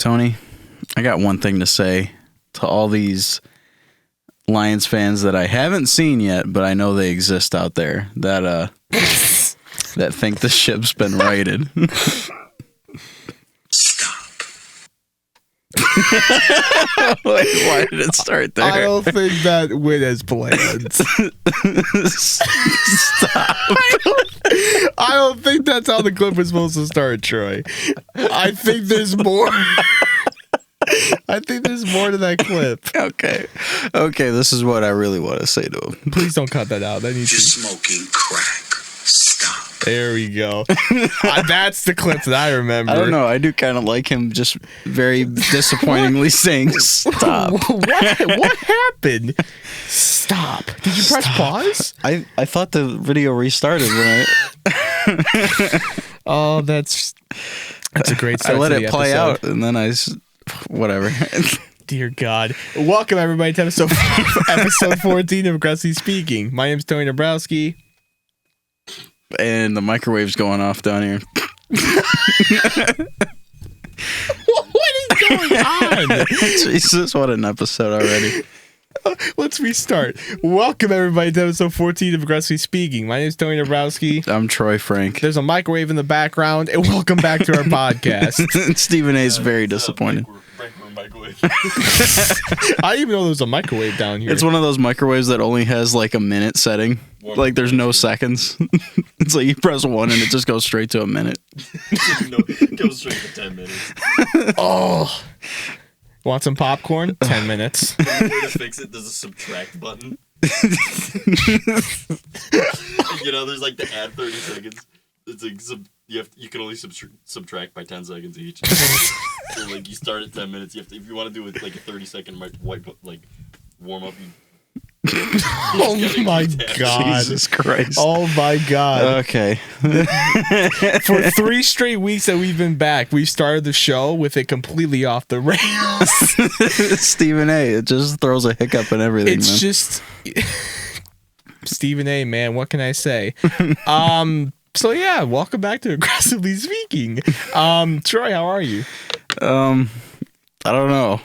Tony, I got one thing to say to all these Lions fans that I haven't seen yet, but I know they exist out there that that think the ship's been righted. Stop. Why did it start there? I don't think that went as planned. Stop. I don't think that's how the clip was supposed to start, Troy. I think there's more. I think there's more to that clip. Okay, this is what I really want to say to him. Please don't cut that out. That needs You're to... smoking crack. Stop. There we go. That's the clip that I remember. I don't know. I do kind of like him just very disappointingly saying stop. What happened? Stop. Did you press pause? I thought the video restarted when Oh, that's a great start. I let to it the play episode. out, and then whatever. Dear God. Welcome, everybody, to episode 14 of Aggressively Speaking. My name's Tony Dabrowski. And the microwave's going off down here. What is going on? Jesus, what an episode already. Let's restart. Welcome, everybody, to episode 14 of Aggressively Speaking. My name's Tony Dabrowski. I'm Troy Frank. There's a microwave in the background, and welcome back to our podcast. Stephen A is very disappointed. I didn't even know there was a microwave down here. It's one of those microwaves that only has like a minute setting. Like there's no seconds. It's like you press 1 and it just goes straight to a minute. No, it goes straight to 10 minutes. Oh. Want some popcorn? 10 minutes. The way to fix it, there's a subtract button. There's like the add 30 seconds. It's like you can only subtract by 10 seconds each. So like you start at 10 minutes. You have to, if you want to do it like a 30-second warm up. Oh my God! Jesus Christ! Oh my God! Okay. For 3 straight weeks that we've been back, we've started the show with it completely off the rails. Stephen A. It just throws a hiccup in everything. It's man. just Stephen A. Man, what can I say? So yeah, welcome back to Aggressively Speaking. Troy, how are you? I don't know.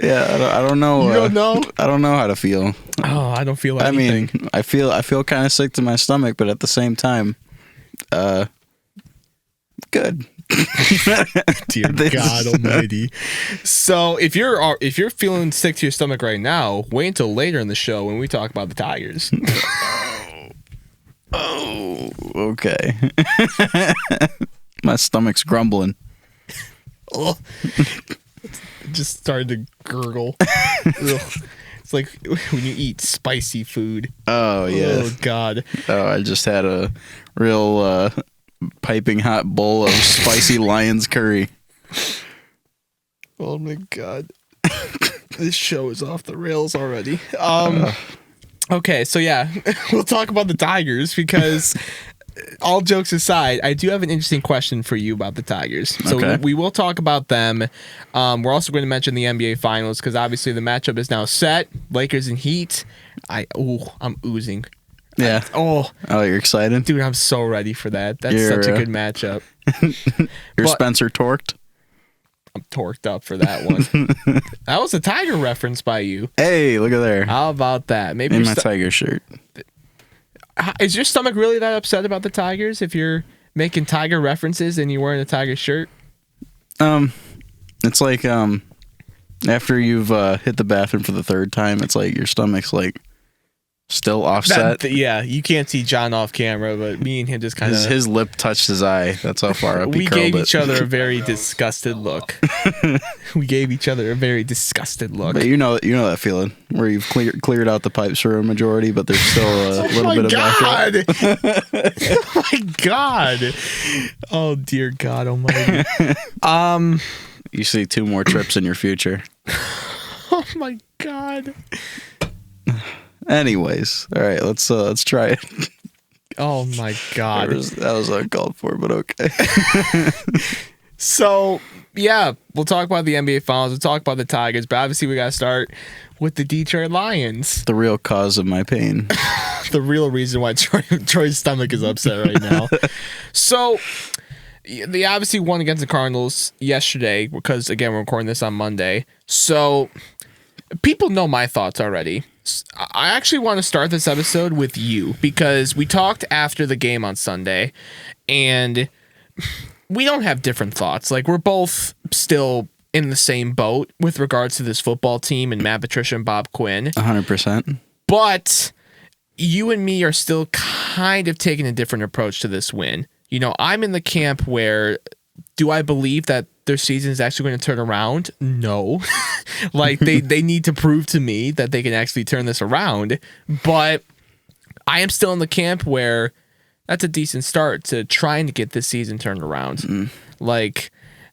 Yeah, I don't know. You don't know? I don't know how to feel. Oh, I don't feel anything. I mean, I feel kind of sick to my stomach, but at the same time, good. Dear God Almighty. So if you're feeling sick to your stomach right now, wait until later in the show when we talk about the Tigers. Oh, okay. My stomach's grumbling. Oh. It just started to gurgle. It's like when you eat spicy food. Oh yeah. Oh God. Oh, I just had a real piping hot bowl of spicy Lions curry. Oh my God. This show is off the rails already. Okay, so yeah, we'll talk about the Tigers because all jokes aside, I do have an interesting question for you about the Tigers. So okay. we will talk about them. We're also going to mention the NBA Finals because obviously the matchup is now set. Lakers and Heat. I'm oozing. Yeah. Oh, you're excited? dude, I'm so ready for that. That's such a good matchup. You're Spencer torqued? I'm torqued up for that one. That was a Tiger reference by you. Hey, look at there. How about that? Maybe In my Tiger shirt. Is your stomach really that upset about the Tigers if you're making Tiger references and you're wearing a Tiger shirt? It's like after you've hit the bathroom for the 3rd time, it's like your stomach's like still offset. Yeah, you can't see John off camera, but me and him just kind of his lip touched his eye. That's how far up he we curled gave it. each other a very disgusted look. We gave each other a very disgusted look. But you know that feeling where you've cleared out the pipes for a majority, but there's still a little bit of backup. Oh my God! Oh dear God Almighty! You see 2 more trips in your future. Oh my God! Anyways, all right, let's try it. Oh my God! That was uncalled for, but okay. So yeah, we'll talk about the NBA Finals. We'll talk about the Tigers, but obviously we gotta start with the Detroit Lions. The real cause of my pain. the real reason why Troy's stomach is upset right now. So they obviously won against the Cardinals yesterday because, again, we're recording this on Monday. So people know my thoughts already. I actually want to start this episode with you because we talked after the game on Sunday, and we don't have different thoughts. Like, we're both still in the same boat with regards to this football team and Matt Patricia and Bob Quinn. 100%. But you and me are still kind of taking a different approach to this win. You know, I'm in the camp where, do I believe that their season is actually going to turn around? No. Like, they need to prove to me that they can actually turn this around. But I am still in the camp where that's a decent start to trying to get this season turned around. Like,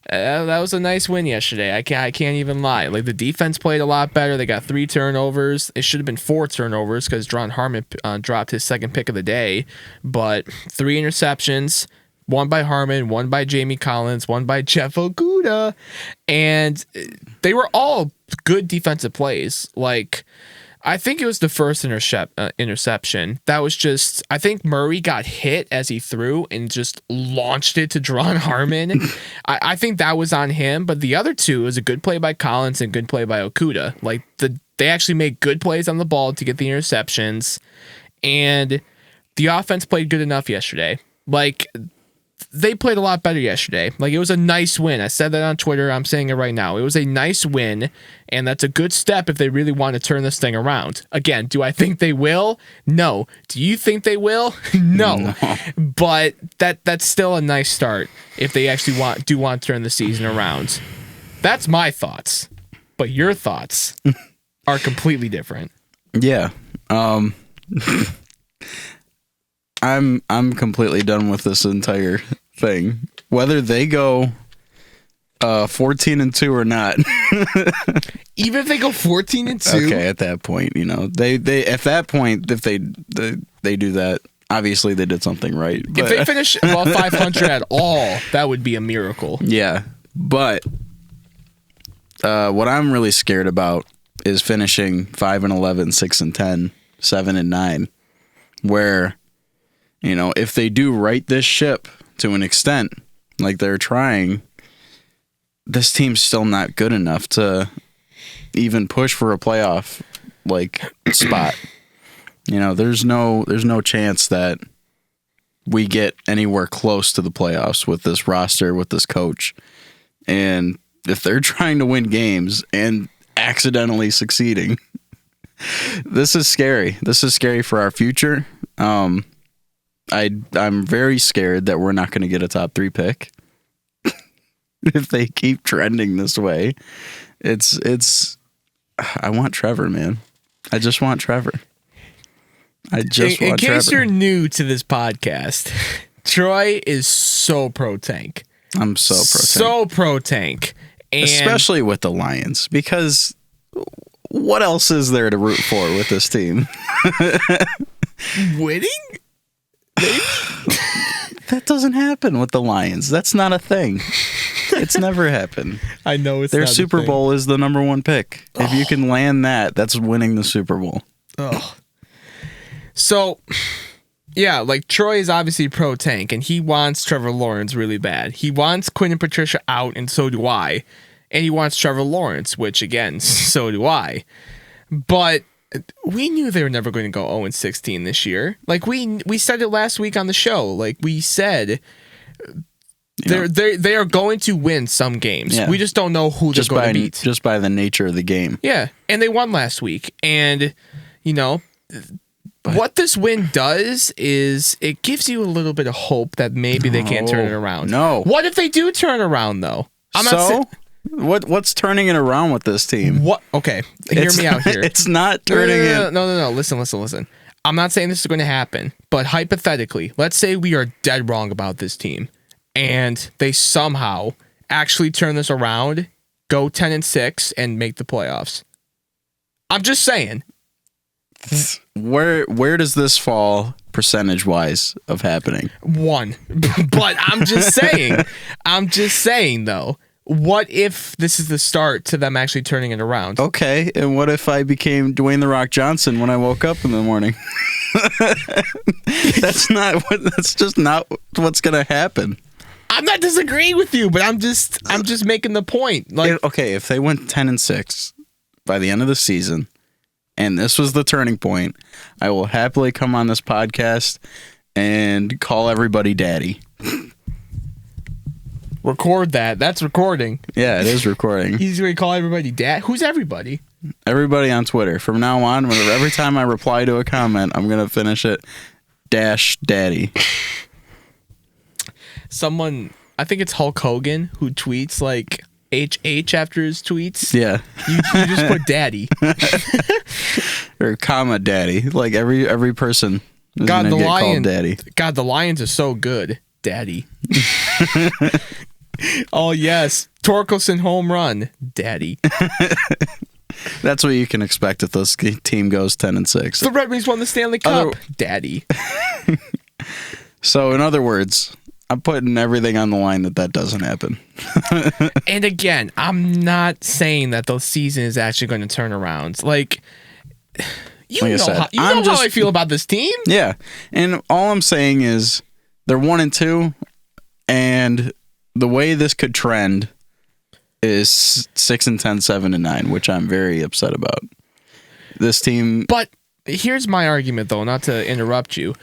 that was a nice win yesterday. I can't even lie. Like, the defense played a lot better. They got 3 turnovers. It should have been 4 turnovers because Dron Harmon dropped his second pick of the day. But 3 interceptions, 1 by Harmon, 1 by Jamie Collins, 1 by Jeff Okuda. And they were all good defensive plays. Like, I think it was the first interception. That was just, I think Murray got hit as he threw and just launched it to Dron Harmon. I think that was on him, but the other 2 was a good play by Collins and good play by Okuda. Like, they actually made good plays on the ball to get the interceptions, and the offense played good enough yesterday. Like, they played a lot better yesterday. Like, it was a nice win. I said that on Twitter. I'm saying it right now. It was a nice win, and that's a good step if they really want to turn this thing around. Again, do I think they will? No. Do you think they will? No. But that's still a nice start if they actually want to turn the season around. That's my thoughts. But your thoughts are completely different. Yeah. I'm completely done with this entire thing. Whether they go 14-2 or not. Even if they go 14-2. Okay, at that point, you know, they at that point, if they do that, obviously they did something right. But, if they finish above 500 at all, that would be a miracle. Yeah, but what I'm really scared about is finishing 5-11, 6-10, 7-9, where, you know, if they do right this ship to an extent, like they're trying, this team's still not good enough to even push for a playoff like spot. You know, there's no chance that we get anywhere close to the playoffs with this roster, with this coach. And if they're trying to win games and accidentally succeeding, this is scary. This is scary for our future. I'm very scared that we're not going to get a top 3 pick if they keep trending this way. I want Trevor, man. I just want Trevor. In case you're new to this podcast, Troy is so pro tank. I'm so pro tank. So pro tank. And especially with the Lions, because what else is there to root for with this team? Winning? That doesn't happen with the Lions. That's not a thing. It's never happened. I know it's their not Super Bowl is the number 1 pick. If you can land that, that's winning the Super Bowl. Oh. So, yeah, like Troy is obviously pro tank, and he wants Trevor Lawrence really bad. He wants Quinn and Patricia out, and so do I. And he wants Trevor Lawrence, which again, so do I. But we knew they were never going to go 0-16 this year. Like we said it last week on the show. Like we said, they are going to win some games. Yeah. We just don't know who they're going to beat. Just by the nature of the game. Yeah, and they won last week. And, you know, what this win does is it gives you a little bit of hope that maybe they can't turn it around. No. What if they do turn around, though? What's turning it around with this team? What? Okay, hear me out here. It's not turning it. No. Listen. I'm not saying this is going to happen, but hypothetically, let's say we are dead wrong about this team, and they somehow actually turn this around, go 10-6, and make the playoffs. I'm just saying. Where does this fall percentage-wise of happening? 1. But I'm just saying. I'm just saying, though. What if this is the start to them actually turning it around? Okay, and what if I became Dwayne The Rock Johnson when I woke up in the morning? That's just not what's gonna happen. I'm not disagreeing with you, but I'm just making the point. Like, Okay, if they went 10-6 by the end of the season, and this was the turning point, I will happily come on this podcast and call everybody daddy. record that. That's recording. Yeah, it is recording. He's going to call everybody dad. Who's everybody? Everybody on Twitter. From now on, every time I reply to a comment, I'm going to finish it -daddy. Someone, I think it's Hulk Hogan, who tweets like HH after his tweets. Yeah. You just put daddy. Or comma daddy. Like every person is God, gonna the get lion. called daddy. God, the Lions are so good. Daddy. Oh, yes. Torkelson home run. Daddy. That's what you can expect if this team goes 10-6. The Red Wings won the Stanley Cup. Daddy. So, in other words, I'm putting everything on the line that doesn't happen. And again, I'm not saying that the season is actually going to turn around. Like I said, how I feel about this team. Yeah. And all I'm saying is they're 1-2, and the way this could trend is 6-10, 7-9, which I'm very upset about. This team. But here's my argument, though, not to interrupt you.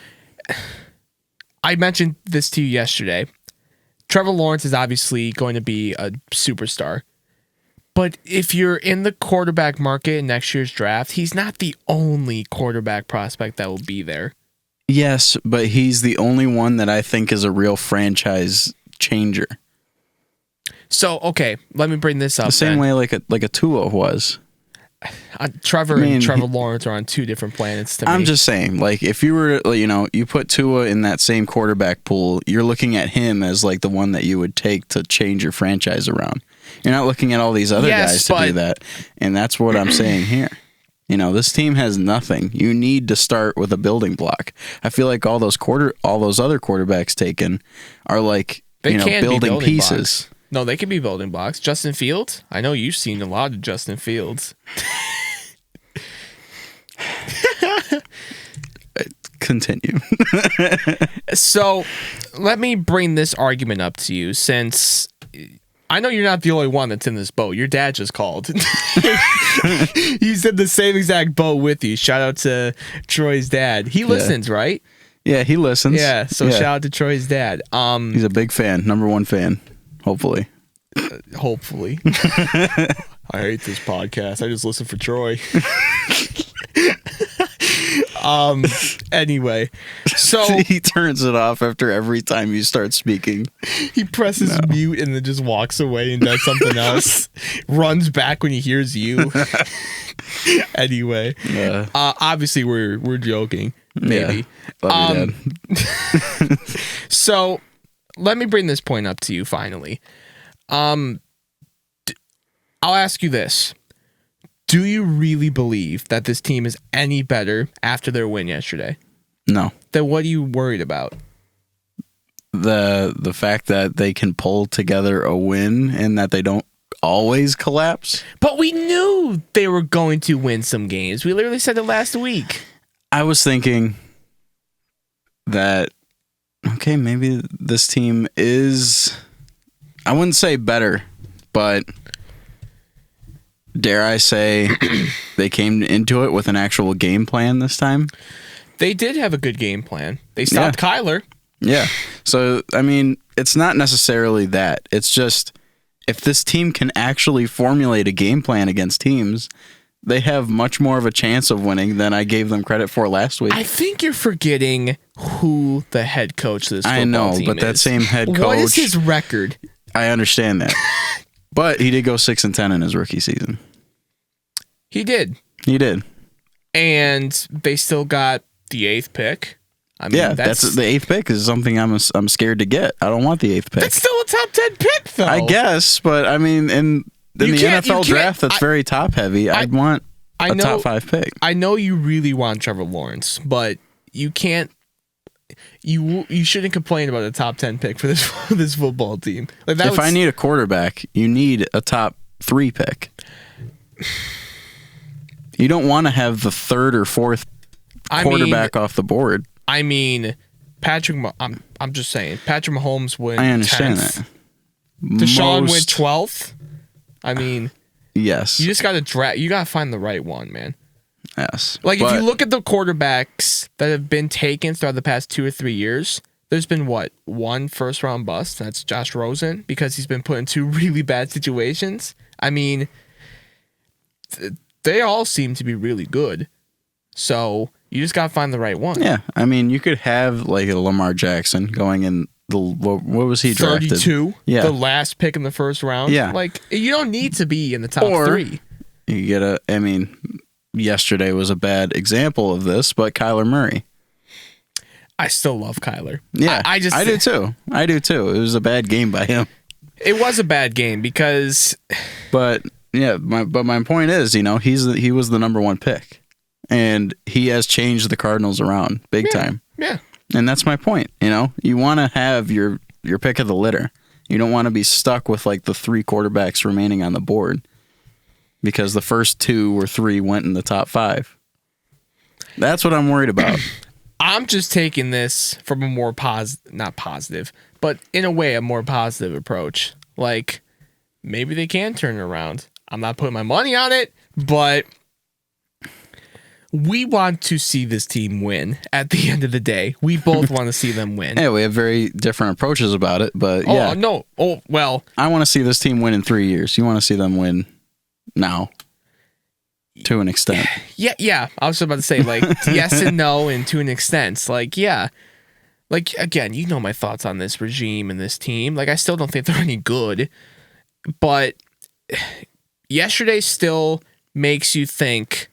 I mentioned this to you yesterday. Trevor Lawrence is obviously going to be a superstar. But if you're in the quarterback market in next year's draft, he's not the only quarterback prospect that will be there. Yes, but he's the only one that I think is a real franchise changer. So, okay, let me bring this up. The same way like a Tua was. Trevor and Trevor Lawrence are on two different planets to me. I'm just saying, like, if you were, you put Tua in that same quarterback pool, you're looking at him as like the one that you would take to change your franchise around. You're not looking at all these other guys to do that. And that's what I'm saying here. This team has nothing. You need to start with a building block. I feel like all those other quarterbacks taken are like, building pieces. Blocks. No, they can be building blocks. Justin Fields? I know you've seen a lot of Justin Fields. Continue. So, let me bring this argument up to you, since I know you're not the only one that's in this boat. Your dad just called. He's in the same exact boat with you. Shout out to Troy's dad. He listens, right? Yeah, he listens. Yeah, so shout out to Troy's dad. He's a big fan, number one fan. Hopefully. Hopefully. I hate this podcast. I just listen for Troy. Anyway, so he turns it off after every time you start speaking. He presses mute and then just walks away and does something else. Runs back when he hears you. Anyway, obviously we're joking. Maybe. Yeah. Love you, Dad. So let me bring this point up to you finally. I'll ask you this. Do you really believe that this team is any better after their win yesterday? No. Then what are you worried about? The fact that they can pull together a win and that they don't always collapse. But we knew they were going to win some games. We literally said it last week. I was thinking that, okay, maybe this team is, I wouldn't say better, but dare I say they came into it with an actual game plan this time? They did have a good game plan. They stopped Kyler. Yeah. So, I mean, it's not necessarily that. It's just, if this team can actually formulate a game plan against teams, they have much more of a chance of winning than I gave them credit for last week. I think you're forgetting who the head coach of this football team is. I know, but that same head coach. What is his record? I understand that. But he did go 6-10 in his rookie season. He did. He did. And they still got the 8th pick. I mean, that's the 8th pick is something I'm scared to get. I don't want the 8th pick. That's still a top 10 pick, though. I guess, but I mean, in the NFL draft that's very top heavy, I'd want a top 5 pick. I know you really want Trevor Lawrence, but you can't you shouldn't complain about a top 10 pick for this football team. Like If I need a quarterback, you need a top 3 pick. You don't want to have the 3rd or 4th quarterback off the board. I mean, I'm just saying, Patrick Mahomes went. I understand 10th. that. Deshaun went 12th. I mean, yes. You just got to draft. You got to find the right one, man. Yes. Like, if you look at the quarterbacks that have been taken throughout the past 2 or 3 years, there's been, one first-round bust. That's Josh Rosen, because he's been put in 2 really bad situations. I mean, they all seem to be really good. So, you just got to find the right one. Yeah. I mean, you could have, like, a Lamar Jackson going in what was he drafted? 32. Yeah. The last pick in the first round. Yeah. Like, you don't need to be in the top 3. You get yesterday was a bad example of this, but Kyler Murray. I still love Kyler. Yeah, I do too. I do too. It was a bad game by him. It was a bad game because. But yeah, my point is, he was the number 1 pick, and he has changed the Cardinals around big time. Yeah, and that's my point. You want to have your pick of the litter. You don't want to be stuck with like the 3 quarterbacks remaining on the board, because the first 2 or 3 went in the top 5. That's what I'm worried about. I'm just taking this from a more not positive, but in a way, a more positive approach. Like, maybe they can turn it around. I'm not putting my money on it, but we want to see this team win at the end of the day. We both want to see them win. Yeah, we have very different approaches about it, but yeah. Oh, no. Oh, well. I want to see this team win in 3 years. You want to see them win now, to an extent. Yeah. I was about to say, like, yes and no, and to an extent. Like, yeah. Like, again, you know my thoughts on this regime and this team. Like, I still don't think they're any good. But yesterday still makes you think,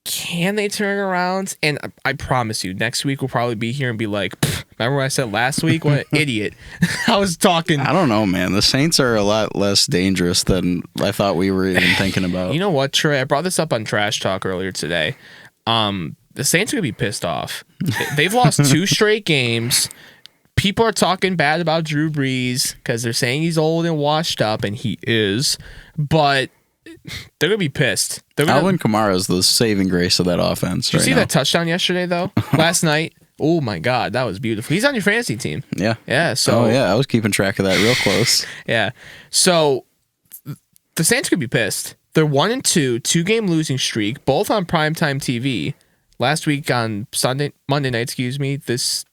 can they turn it around? And I promise you, next week we'll probably be here and be like, remember what I said last week? What an idiot. I was talking. I don't know, man. The Saints are a lot less dangerous than I thought we were even thinking about. You know what, Trey? I brought this up on Trash Talk earlier today. The Saints are going to be pissed off. They've lost 2 straight games. People are talking bad about Drew Brees because they're saying he's old and washed up, and he is. But they're going to be pissed. Alvin Kamara's the saving grace of that offense. Did you see that touchdown yesterday, though? Last night? Oh, my God. That was beautiful. He's on your fantasy team. Yeah. Yeah. So. Oh, yeah. I was keeping track of that real close. Yeah. So the Saints could be pissed. They're 1-2, 2-game losing streak, both on primetime TV. Last week on Monday night, this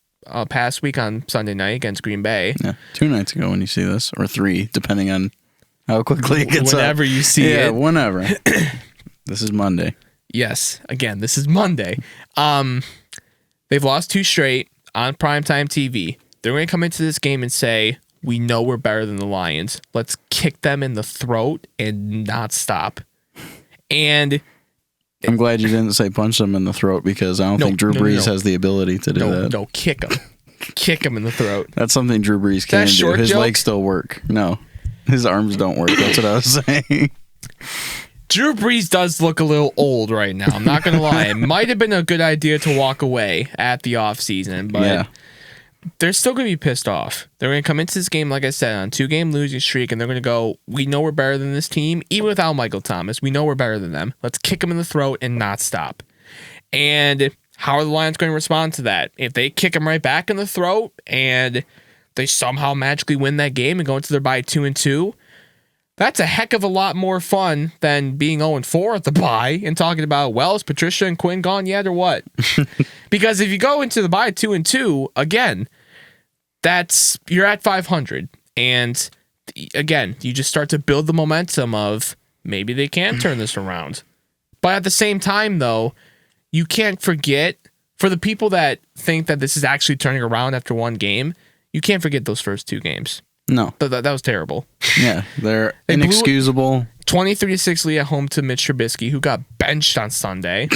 past week on Sunday night against Green Bay. Yeah. 2 nights ago when you see this, or 3, depending on how quickly it gets whenever up. You see it. Yeah, whenever. This is Monday. Yes. Again, this is Monday. They've lost 2 straight on primetime TV. They're going to come into this game and say, we know we're better than the Lions. Let's kick them in the throat and not stop. And I'm glad you didn't say punch them in the throat, because I don't think Drew Brees has the ability to do that. No, kick them. Kick him in the throat. That's something Drew Brees can do. His joke? legs still work. No. His arms don't work. That's what I was saying. Drew Brees does look a little old right now. I'm not going to lie. It might have been a good idea to walk away at the offseason, but they're still going to be pissed off. They're going to come into this game, like I said, on 2-game losing streak, and they're going to go, we know we're better than this team, even without Michael Thomas. We know we're better than them. Let's kick them in the throat and not stop. And how are the Lions going to respond to that? If they kick them right back in the throat and they somehow magically win that game and go into their bye 2-2, that's a heck of a lot more fun than being 0-4 at the bye and talking about, well, is Patricia and Quinn gone yet or what? Because if you go into the bye 2-2, again, you're at 500. And again, you just start to build the momentum of maybe they can turn this around. But at the same time, though, you can't forget, for the people that think that this is actually turning around after one game, you can't forget those first 2 games. No. That was terrible. Yeah, they're inexcusable. 23-6 lead at home to Mitch Trubisky, who got benched on Sunday.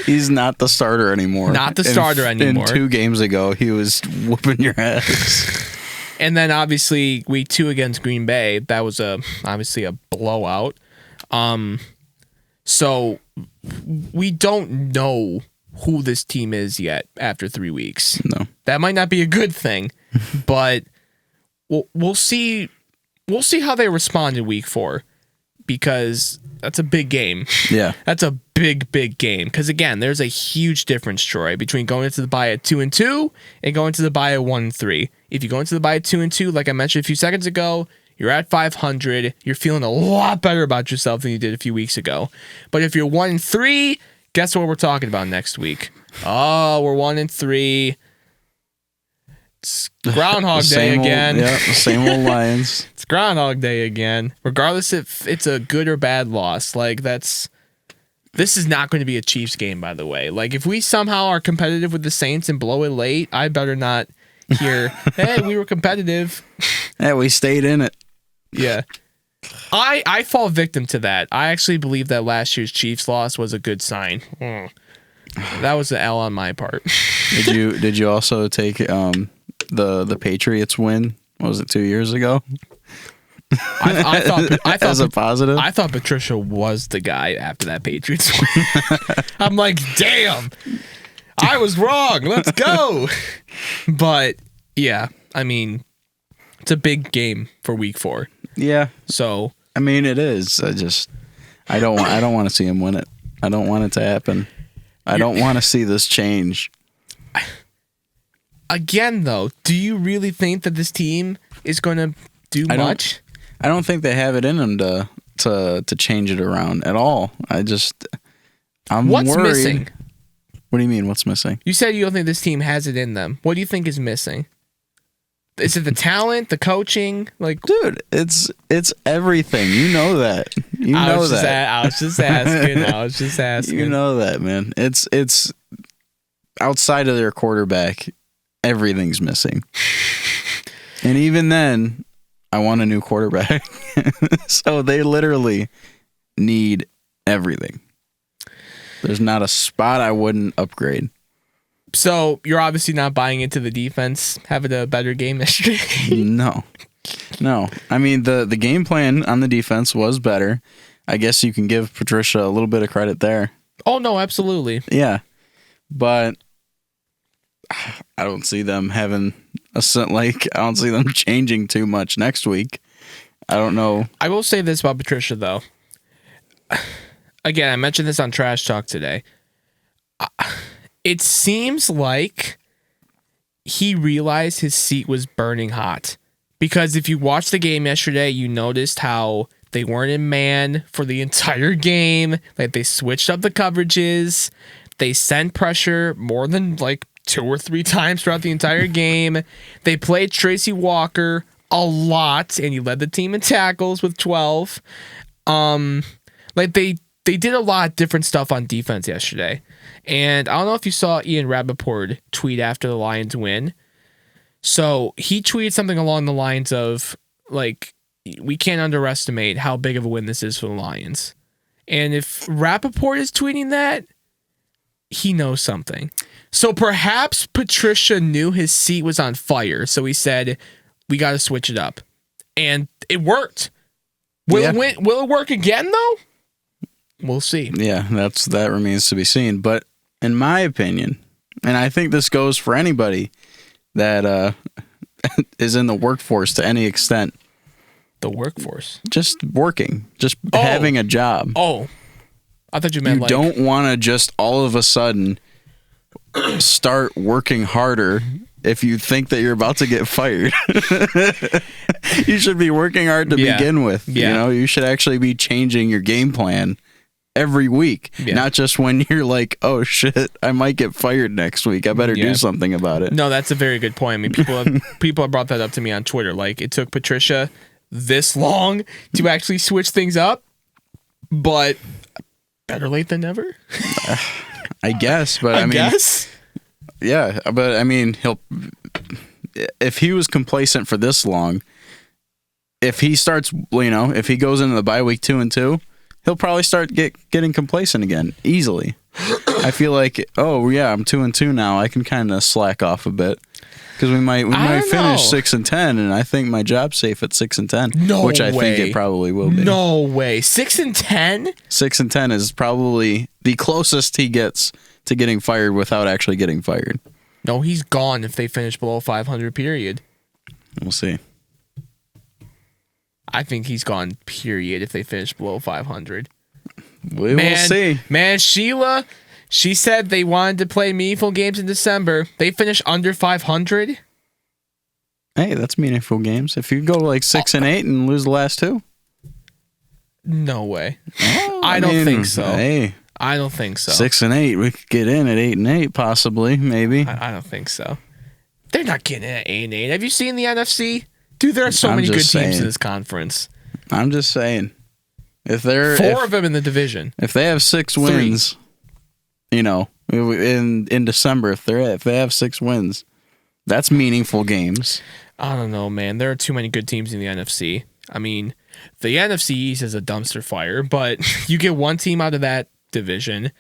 He's not the starter anymore. Not the starter anymore. 2 games ago, he was whooping your ass. And then, obviously, week 2 against Green Bay, that was obviously a blowout. So we don't know who this team is yet after 3 weeks. No. That might not be a good thing, but we'll see. We'll see how they respond in week 4, because that's a big game. Yeah. That's a big game. Because again, there's a huge difference, Troy, between going into the bye at 2-2 and going to the bye at 1-3. If you go into the bye at 2-2, like I mentioned a few seconds ago, you're at 500. You're feeling a lot better about yourself than you did a few weeks ago. But if you're 1-3, guess what we're talking about next week? Oh, we're 1-3. It's Groundhog Day again. Yeah, the same old Lions. It's Groundhog Day again. Regardless if it's a good or bad loss, this is not going to be a Chiefs game, by the way. Like, if we somehow are competitive with the Saints and blow it late, I better not hear, hey, we were competitive. Yeah, we stayed in it. Yeah. I fall victim to that. I actually believe that last year's Chiefs loss was a good sign. That was an L on my part. Did you also take the Patriots win? What was it, 2 years ago? I thought as a positive. I thought Patricia was the guy after that Patriots win. I'm like, damn, I was wrong. Let's go. But yeah, I mean, it's a big game for week 4. Yeah. So I mean, it is. I don't want to see him win it. I don't want it to happen. I don't want to see this change. Again, though, do you really think that this team is going to do much? I don't think they have it in them to change it around at all. I'm What's worried. missing? What do you mean? What's missing? You said you don't think this team has it in them. What do you think is missing? Is it the talent, the coaching? Like, dude, it's everything. You know that. I was just asking. You know that, man. It's outside of their quarterback, everything's missing. And even then, I want a new quarterback. So they literally need everything. There's not a spot I wouldn't upgrade. So you're obviously not buying into the defense having a better game yesterday. No. I mean, the game plan on the defense was better. I guess you can give Patricia a little bit of credit there. Oh, no, absolutely. Yeah. But I don't see them having I don't see them changing too much next week. I don't know. I will say this about Patricia, though. Again, I mentioned this on Trash Talk today. It seems like he realized his seat was burning hot. Because if you watched the game yesterday, you noticed how they weren't in man for the entire game. Like, they switched up the coverages. They sent pressure more than 2 or 3 times throughout the entire game. They played Tracy Walker a lot, and he led the team in tackles with 12. They did a lot of different stuff on defense yesterday. And I don't know if you saw Ian Rappaport tweet after the Lions win. So he tweeted something along the lines of, we can't underestimate how big of a win this is for the Lions. And if Rappaport is tweeting that, he knows something. So perhaps Patricia knew his seat was on fire. So he said, we got to switch it up. And it worked. Will it work again, though? We'll see. Yeah, that remains to be seen. But in my opinion, and I think this goes for anybody that is in the workforce to any extent. The workforce? Just working. Just having a job. Oh. I thought you meant you don't want to just all of a sudden start working harder if you think that you're about to get fired. You should be working hard to begin with. Yeah. You should actually be changing your game plan every week, not just when you're like, oh shit, I might get fired next week. I better do something about it. No, that's a very good point. I mean, people have brought that up to me on Twitter. It took Patricia this long to actually switch things up, but better late than never. I guess, but I mean, yeah, but I mean, if he was complacent for this long, if he starts, if he goes into the bye week 2-2, he'll probably start getting complacent again easily. I feel like, oh yeah, I'm 2-2 now. I can kind of slack off a bit because we might finish 6-10, and I think my job's safe at 6-10. No which I way. think it probably will be. No way, 6-10. 6-10 is probably the closest he gets to getting fired without actually getting fired. No, he's gone if they finish below 500, period. We'll see. I think he's gone, period, if they finish below 500. We will see. Man, Sheila, she said they wanted to play meaningful games in December. They finished under 500. Hey, that's meaningful games. If you go like 6-8 and lose the last two. No way. Oh, I don't think so. Hey, I don't think so. 6-8, we could get in at 8-8, possibly, maybe. I don't think so. They're not getting in at 8-8. Have you seen the NFC? Dude, there are so many good teams in this conference. I'm just saying. If they're four of them in the division. If they have 6 wins, you know, in December, if they have 6 wins, that's meaningful games. I don't know, man. There are too many good teams in the NFC. I mean, the NFC East is a dumpster fire, but you get one team out of that division.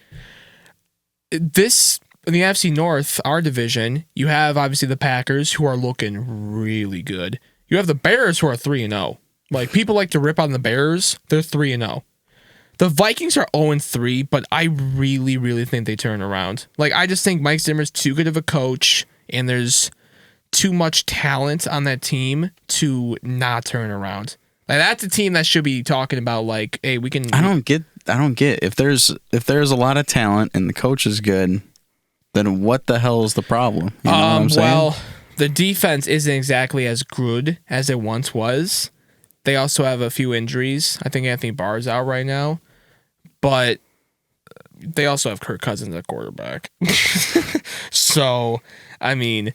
In the NFC North, our division, you have obviously the Packers, who are looking really good. You have the Bears, who are 3-0. Like, people like to rip on the Bears. They're 3-0. The Vikings are 0-3, but I really, really think they turn around. Like, I just think Mike Zimmer's too good of a coach, and there's too much talent on that team to not turn around. Like, that's a team that should be talking about, like, hey, we can. I don't get. If there's a lot of talent and the coach is good, then what the hell is the problem? You know what I'm saying? Well, the defense isn't exactly as good as it once was. They also have a few injuries. I think Anthony Barr's out right now, but they also have Kirk Cousins at quarterback. So, I mean,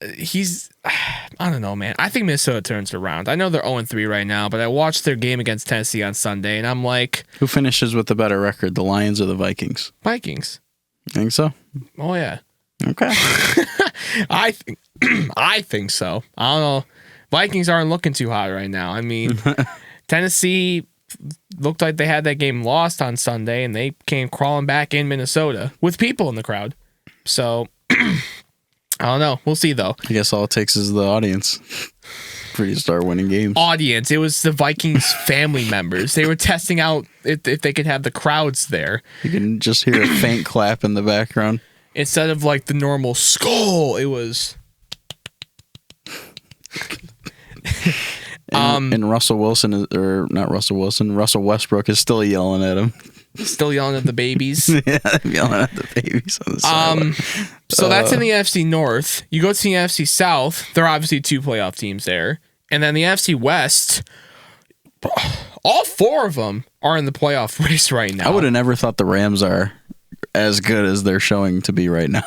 I don't know, man. I think Minnesota turns around. I know they're 0-3 right now, but I watched their game against Tennessee on Sunday, and I'm like, who finishes with the better record, the Lions or the Vikings? Vikings. Think so? Oh yeah. Okay. I think so. I don't know. Vikings aren't looking too hot right now. I mean, Tennessee looked like they had that game lost on Sunday, and they came crawling back in Minnesota with people in the crowd. So, I don't know. We'll see, though. I guess all it takes is the audience for you to start winning games. Audience. It was the Vikings family members. They were testing out if they could have the crowds there. You can just hear a faint clap in the background. Instead of like the normal skull, it was... And Russell Wilson Russell Westbrook is still yelling at him. Still yelling at the babies. Yeah, yelling at the babies on the sideline. So that's in the NFC North. You go to the NFC South, there are obviously 2 playoff teams there. And then the NFC West, all 4 of them are in the playoff race right now. I would have never thought the Rams are as good as they're showing to be right now.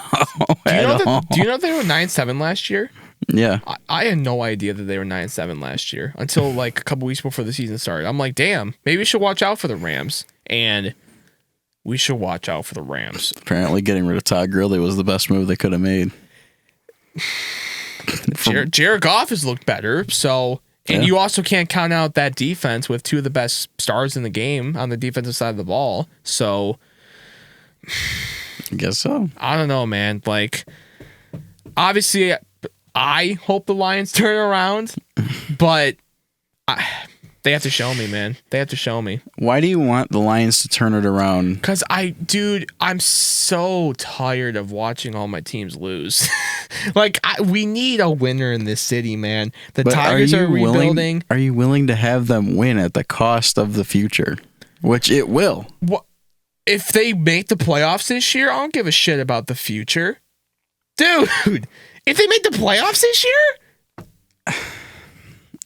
Do you know they were 9-7 last year? Yeah. I had no idea that they were 9-7 last year until like a couple weeks before the season started. I'm like, damn, maybe we should watch out for the Rams. And we should watch out for the Rams. Apparently getting rid of Todd Gurley was the best move they could have made. Jared Goff has looked better. So, and you also can't count out that defense with 2 of the best stars in the game on the defensive side of the ball. So, I guess so. I don't know, man. Like, obviously, I hope the Lions turn around, but they have to show me, man. They have to show me. Why do you want the Lions to turn it around? Because I'm so tired of watching all my teams lose. We need a winner in this city, man. The Tigers are rebuilding. Are you willing to have them win at the cost of the future? Which it will. What if they make the playoffs this year? I don't give a shit about the future. Dude, if they make the playoffs this year?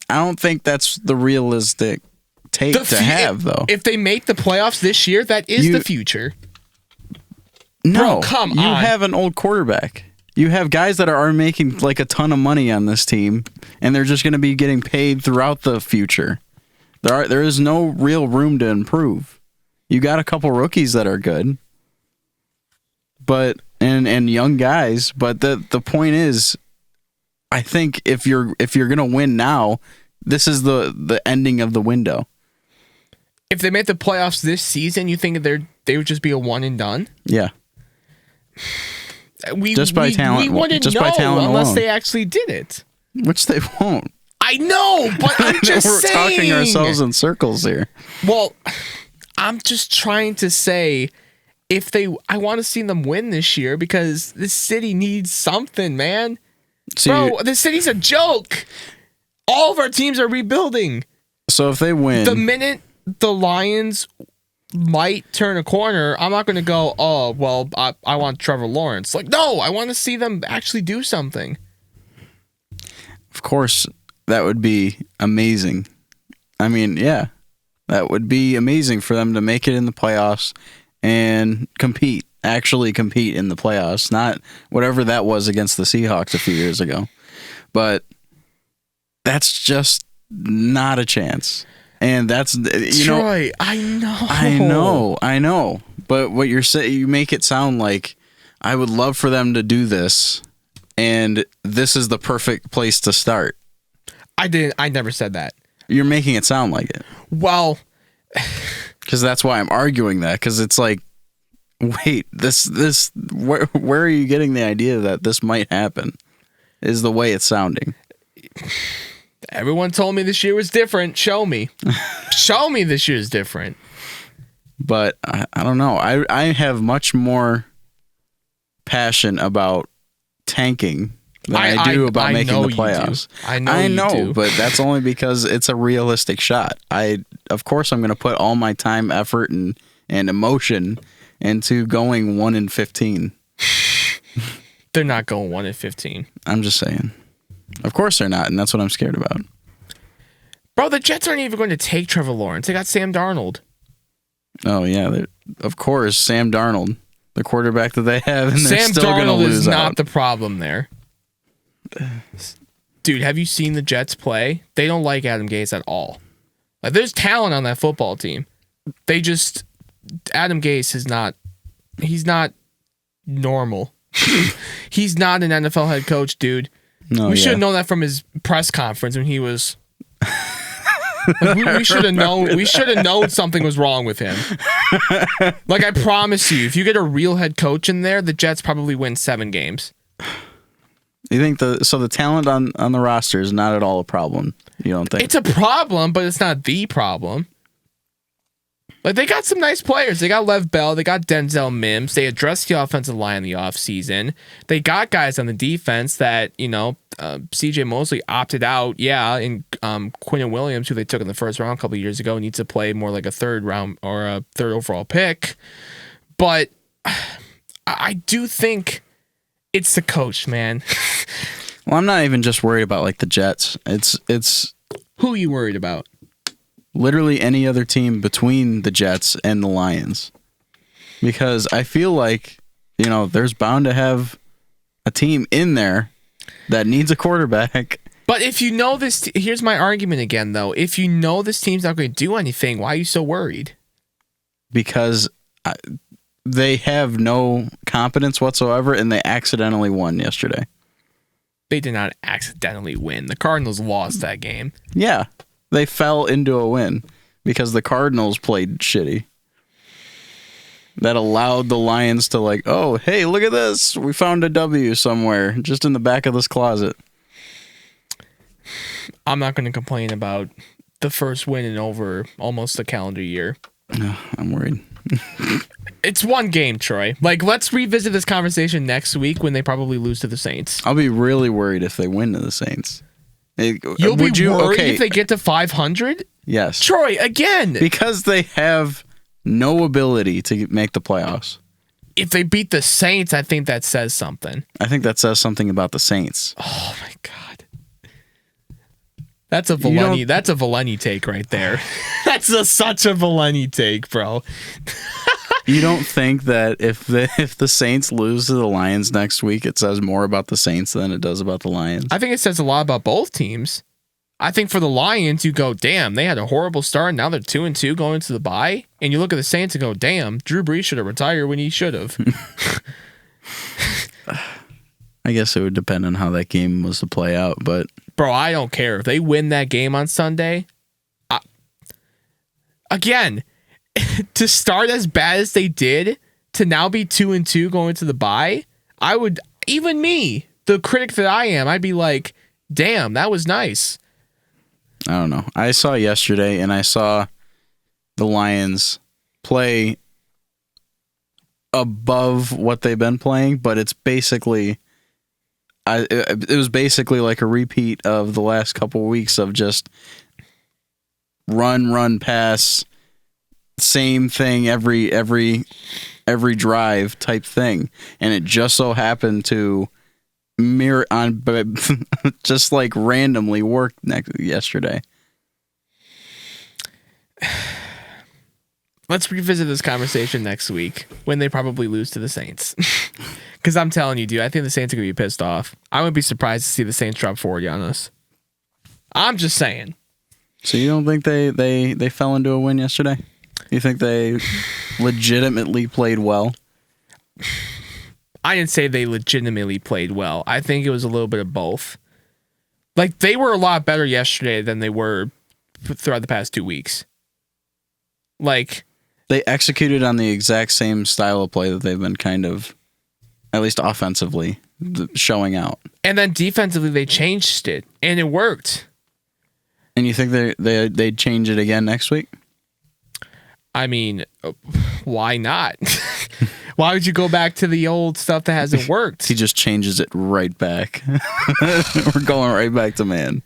I don't think that's the realistic take to have, though. If they make the playoffs this year, that is the future. No, bro, come on. You have an old quarterback. You have guys that are making like a ton of money on this team, and they're just going to be getting paid throughout the future. There is no real room to improve. You got a couple rookies that are good, but and young guys. But the point is, I think if you're gonna win now, this is the ending of the window. If they made the playoffs this season, you think they would just be a one and done? Yeah. We wouldn't know unless alone. they actually did it. Which they won't. I know, but I'm just We're saying. talking ourselves in circles here. Well, I'm just trying to say, I want to see them win this year because this city needs something, man. See, Bro, the city's a joke. All of our teams are rebuilding. so if they win, The minute the Lions might turn a corner, I'm not going to go, oh, well, I want Trevor Lawrence. Like, no, I want to see them actually do something. of course, that would be amazing. I mean, yeah, that would be amazing for them to make it in the playoffs and actually compete in the playoffs, not whatever that was against the Seahawks a few years ago. But that's just not a chance. And that's, Troy, I know. But what you're saying, you make it sound like I would love for them to do this, and this is the perfect place to start. I never said that. You're making it sound like it. Well, Because that's why I'm arguing that. Because it's like, wait, where are you getting the idea that this might happen? Is the way it's sounding. everyone told me this year was different. Show me. Show me this year's different. But I don't know. I have much more passion about tanking than I do about making the playoffs. I know you do. But that's only because it's a realistic shot. Of course, I'm going to put all my time, effort, and emotion into going 1-15. They're not going 1-15. I'm just saying. Of course they're not, and that's what I'm scared about. Bro, the Jets aren't even going to take Trevor Lawrence. They got Sam Darnold. Oh yeah, of course, Sam Darnold, the quarterback that they have, and they're Sam still going to Darnold lose is not out. the problem there. Dude, have you seen the Jets play? They don't like Adam Gase at all. Like, there's talent on that football team. Adam Gase is not. He's not normal. He's not an NFL head coach, dude. No, We should have known that from his press conference when he was. we should have known. We should have known something was wrong with him. Like, I promise you, if you get a real head coach in there, the Jets probably win 7 games. You think the talent on the roster is not at all a problem? You don't think? It's a problem, but it's not the problem. Like, they got some nice players. They got Lev Bell. They ap Denzel Mims. They addressed the offensive line in the offseason. They got guys on the defense that, C.J. Mosley opted out. Yeah, and Quinnen Williams, who they took in the first round a couple of years ago, needs to play more like a third round or a third overall pick. But I do think it's the coach, man. Well, I'm not even just worried about like the Jets. It's Who are you worried about? literally any other team between the Jets and the Lions. Because I feel like, there's bound to have a team in there that needs a quarterback. But if you know this, here's my argument again, though. If you know this team's not going to do anything, why are you so worried? Because they have no competence whatsoever, and they accidentally won yesterday. They did not accidentally win. The Cardinals lost that game. Yeah, they fell into a win because the Cardinals played shitty. That allowed the Lions to oh, hey, look at this. We found a W somewhere just in the back of this closet. I'm not going to complain about the first win in over almost a calendar year. No, I'm worried. It's one game, Troy. Let's revisit this conversation next week when they probably lose to the Saints. I'll be really worried if they win to the Saints. You'll be worried if they get to 500? Yes. Troy, again. Because they have no ability to make the playoffs. If they beat the Saints, I think that says something. I think that says something about the Saints. Oh, my God. That's a Valeni take right there. That's such a Valeni take, bro. You don't think that if the Saints lose to the Lions next week, it says more about the Saints than it does about the Lions? I think it says a lot about both teams. I think for the Lions, you go, damn, they had a horrible start. Now they're 2-2 going into the bye. And you look at the Saints and go, damn, Drew Brees should have retired when he should have. I guess it would depend on how that game was to play out, but Bro, I don't care. If they win that game on Sunday, again, to start as bad as they did, to now be 2-2 going into the bye, I would, even me, the critic that I am, I'd be like, damn, that was nice. I don't know. I saw yesterday, and I saw the Lions play above what they've been playing, but it's basically it was basically like a repeat of the last couple of weeks of just run, pass, same thing every drive type thing, and it just so happened to mirror on, but just like randomly worked yesterday. Let's revisit this conversation next week when they probably lose to the Saints. Because I'm telling you, dude, I think the Saints are going to be pissed off. I wouldn't be surprised to see the Saints drop 40 on us. I'm just saying. So you don't think they fell into a win yesterday? You think they legitimately played well? I didn't say they legitimately played well. I think it was a little bit of both. Like, they were a lot better yesterday than they were throughout the past 2 weeks. Like, they executed on the exact same style of play that they've been kind of, at least offensively, showing out. And then defensively, they changed it, and it worked. And you think they'd change it again next week? I mean, why not? Why would you go back to the old stuff that hasn't worked? He just changes it right back. We're going right back to man.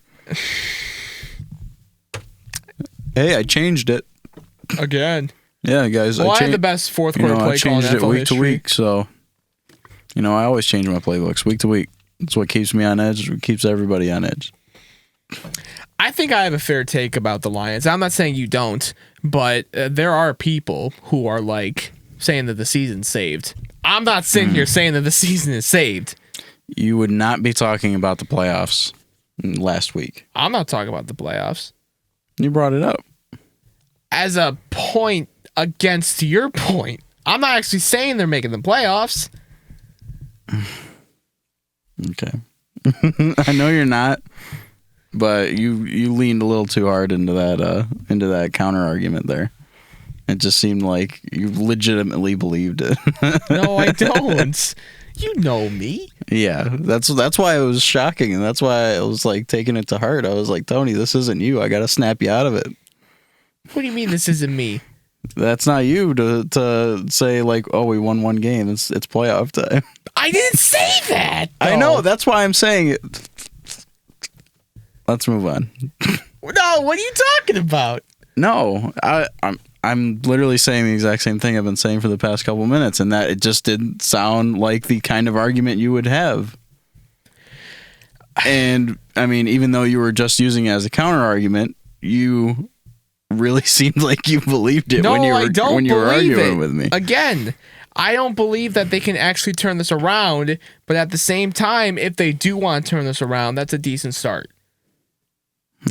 Hey, I changed it. Again. Yeah, guys. Well, I had the best fourth quarter play call in NFL I changed it week history. to week, so I always change my playbooks week to week. It's what keeps me on edge. It keeps everybody on edge. I think I have a fair take about the Lions. I'm not saying you don't, but there are people who are like saying that the season's saved. I'm not sitting here saying that the season is saved. You would not be talking about the playoffs last week. I'm not talking about the playoffs. You brought it up. As a point against your point. I'm not actually saying they're making the playoffs. Okay. I know you're not, but you leaned a little too hard into that counter argument there. It just seemed like you legitimately believed it. No, I don't. You know me. Yeah, that's why it was shocking, and that's why I was like taking it to heart. I was like, Tony, this isn't you. I got to snap you out of it. What do you mean this isn't me? That's not you to say like, oh, we won one game. It's playoff time. I didn't say that. I know. That's why I'm saying it. Let's move on. No, what are you talking about? No, I'm literally saying the exact same thing I've been saying for the past couple minutes, and that it just didn't sound like the kind of argument you would have. And I mean, even though you were just using it as a counter argument, you really seemed like you believed it when you were arguing with me. Again, I don't believe that they can actually turn this around, but at the same time, if they do want to turn this around, that's a decent start.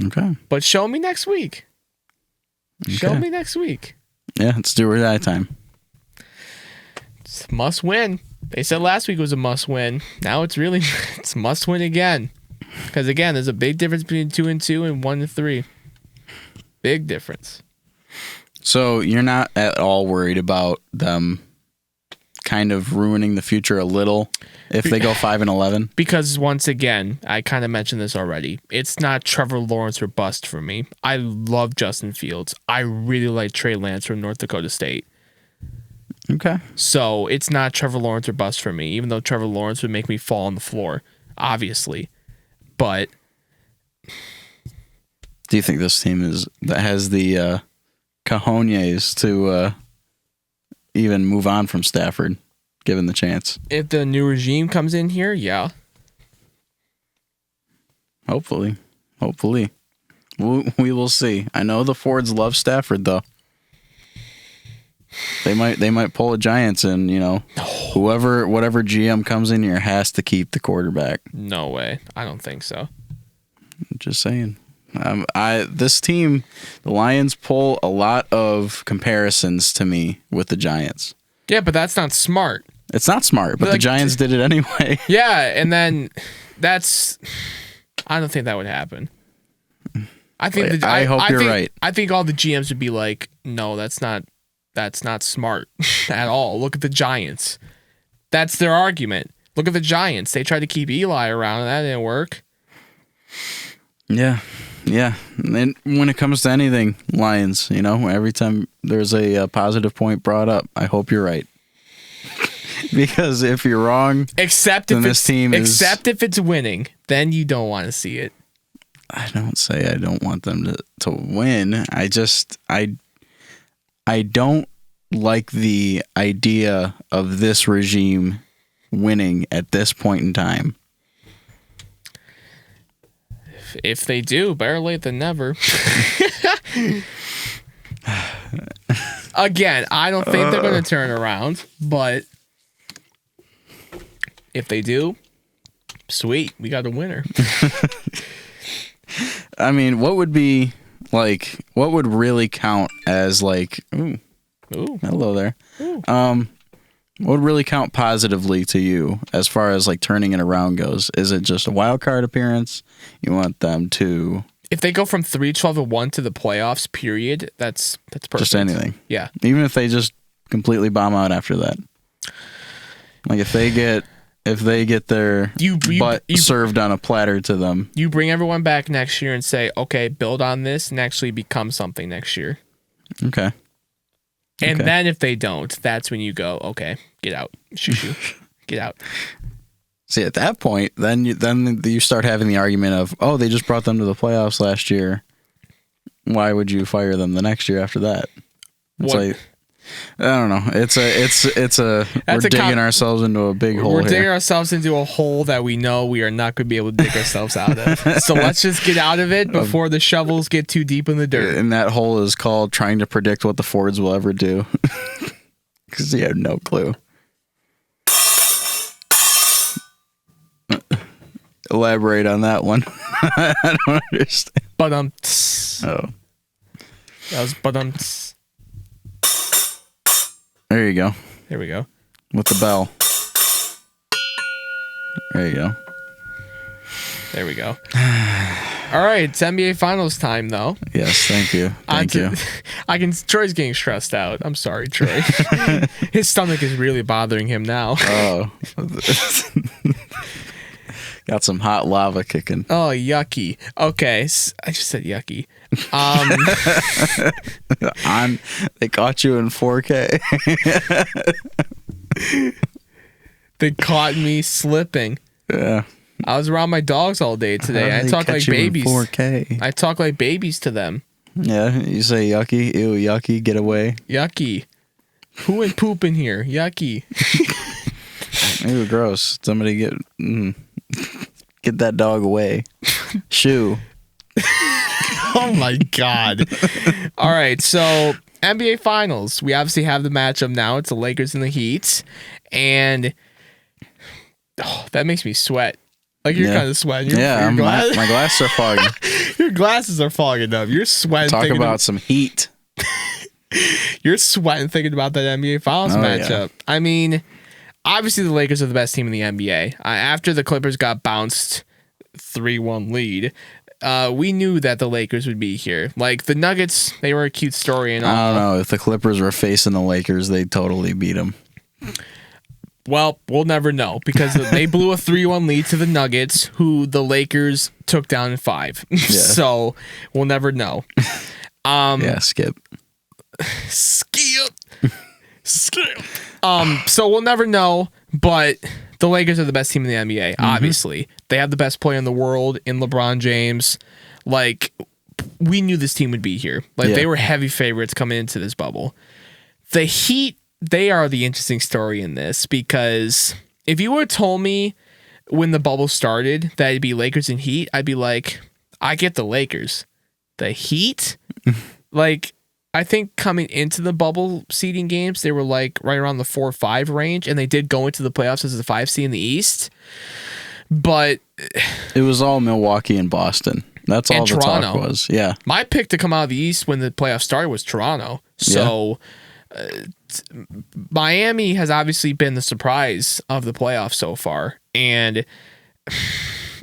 Okay. But show me next week. Okay. Show me next week. Yeah, it's do or die time. It's must win. They said last week was a must win. Now it's must win again. Because again, there's a big difference between 2-2 and 1-3. Big difference. So you're not at all worried about them kind of ruining the future a little if they go 5-11? Because once again, I kind of mentioned this already. It's not Trevor Lawrence or bust for me. I love Justin Fields. I really like Trey Lance from North Dakota State. Okay. So it's not Trevor Lawrence or bust for me, even though Trevor Lawrence would make me fall on the floor, obviously. But do you think this team has the cojones to even move on from Stafford, given the chance? If the new regime comes in here, yeah. Hopefully. We will see. I know the Fords love Stafford, though. They might pull a Giants, and whatever GM comes in here has to keep the quarterback. No way. I don't think so. I'm just saying. This team, the Lions, pull a lot of comparisons to me with the Giants. Yeah, but that's not smart. It's not smart, but the Giants did it anyway. Yeah, and then I don't think that would happen. I think I hope you're right. I think all the GMs would be like, no, that's not smart at all. Look at the Giants. That's their argument. Look at the Giants. They tried to keep Eli around, and that didn't work. Yeah. And when it comes to anything, Lions, every time there's a positive point brought up, I hope you're right. Because if you're wrong, Except then if this it's team is. except if it's winning, then you don't want to see it. I don't say I don't want them to win. I don't like the idea of this regime winning at this point in time. If they do, better late than never. Again, I don't think they're going to turn around, but if they do, sweet, we got a winner. I mean, what would really count as like, ooh, hello there. Ooh. What would really count positively to you as far as like turning it around goes? Is it just a wild card appearance? You want them to If they go from 3-12-1 to the playoffs, period, that's perfect. just anything. Yeah. Even if they just completely bomb out after that. Like if they get their butt served on a platter to them. You bring everyone back next year and say, okay, build on this and actually become something next year. Okay. And then if they don't, that's when you go, okay, get out. Shoo. Get out. See, at that point, then you start having the argument of, oh, they just brought them to the playoffs last year. Why would you fire them the next year after that? It's like, I don't know. We're digging ourselves into a big hole. We're digging ourselves into a hole that we know we are not going to be able to dig ourselves out of. So let's just get out of it before the shovels get too deep in the dirt. And that hole is called trying to predict what the Fords will ever do. Because you have no clue. Elaborate on that one. I don't understand. That was There you go. There we go. With the bell. There you go. There we go. All right, it's NBA Finals time, though. Yes, thank you. Thank you. Troy's getting stressed out. I'm sorry, Troy. His stomach is really bothering him now. Oh. Got some hot lava kicking. Oh, yucky. Okay, I just said yucky. They caught you in 4K. They caught me slipping. Yeah. I was around my dogs all day today. I talk like babies. 4K. I talk like babies to them. Yeah, you say yucky, ew, yucky, get away. Yucky. Poo and poop in here. Yucky. Ew, gross. Somebody get that dog away. Shoo. Oh my God. All right, so NBA Finals. We obviously have the matchup now. It's the Lakers and the Heat. And that makes me sweat. Like you're kind of sweating. My glasses are fogging. Your glasses are fogging up. You're sweating. Talk about some heat. You're sweating thinking about that NBA Finals matchup. Yeah. I mean, obviously the Lakers are the best team in the NBA. After the Clippers got bounced 3-1 lead, we knew that the Lakers would be here. Like the Nuggets, they were a cute story and all. I don't know. If the Clippers were facing the Lakers, they'd totally beat them. Well, we'll never know because they blew a 3-1 lead to the Nuggets, who the Lakers took down in 5. Yeah. So we'll never know. Yeah, skip. Skip. So we'll never know, but the Lakers are the best team in the NBA, obviously. They have the best player in the world in LeBron James. Like, we knew this team would be here. Like, they were heavy favorites coming into this bubble. The Heat, they are the interesting story in this because if you would have told me when the bubble started that it'd be Lakers and Heat, I'd be like, I get the Lakers. The Heat? Like, I think coming into the bubble seeding games, they were like right around the 4-5 range, and they did go into the playoffs as the 5 seed in the East. But it was all Milwaukee and Boston. That's all the talk was. Yeah. My pick to come out of the East when the playoffs started was Toronto. So Miami has obviously been the surprise of the playoffs so far. And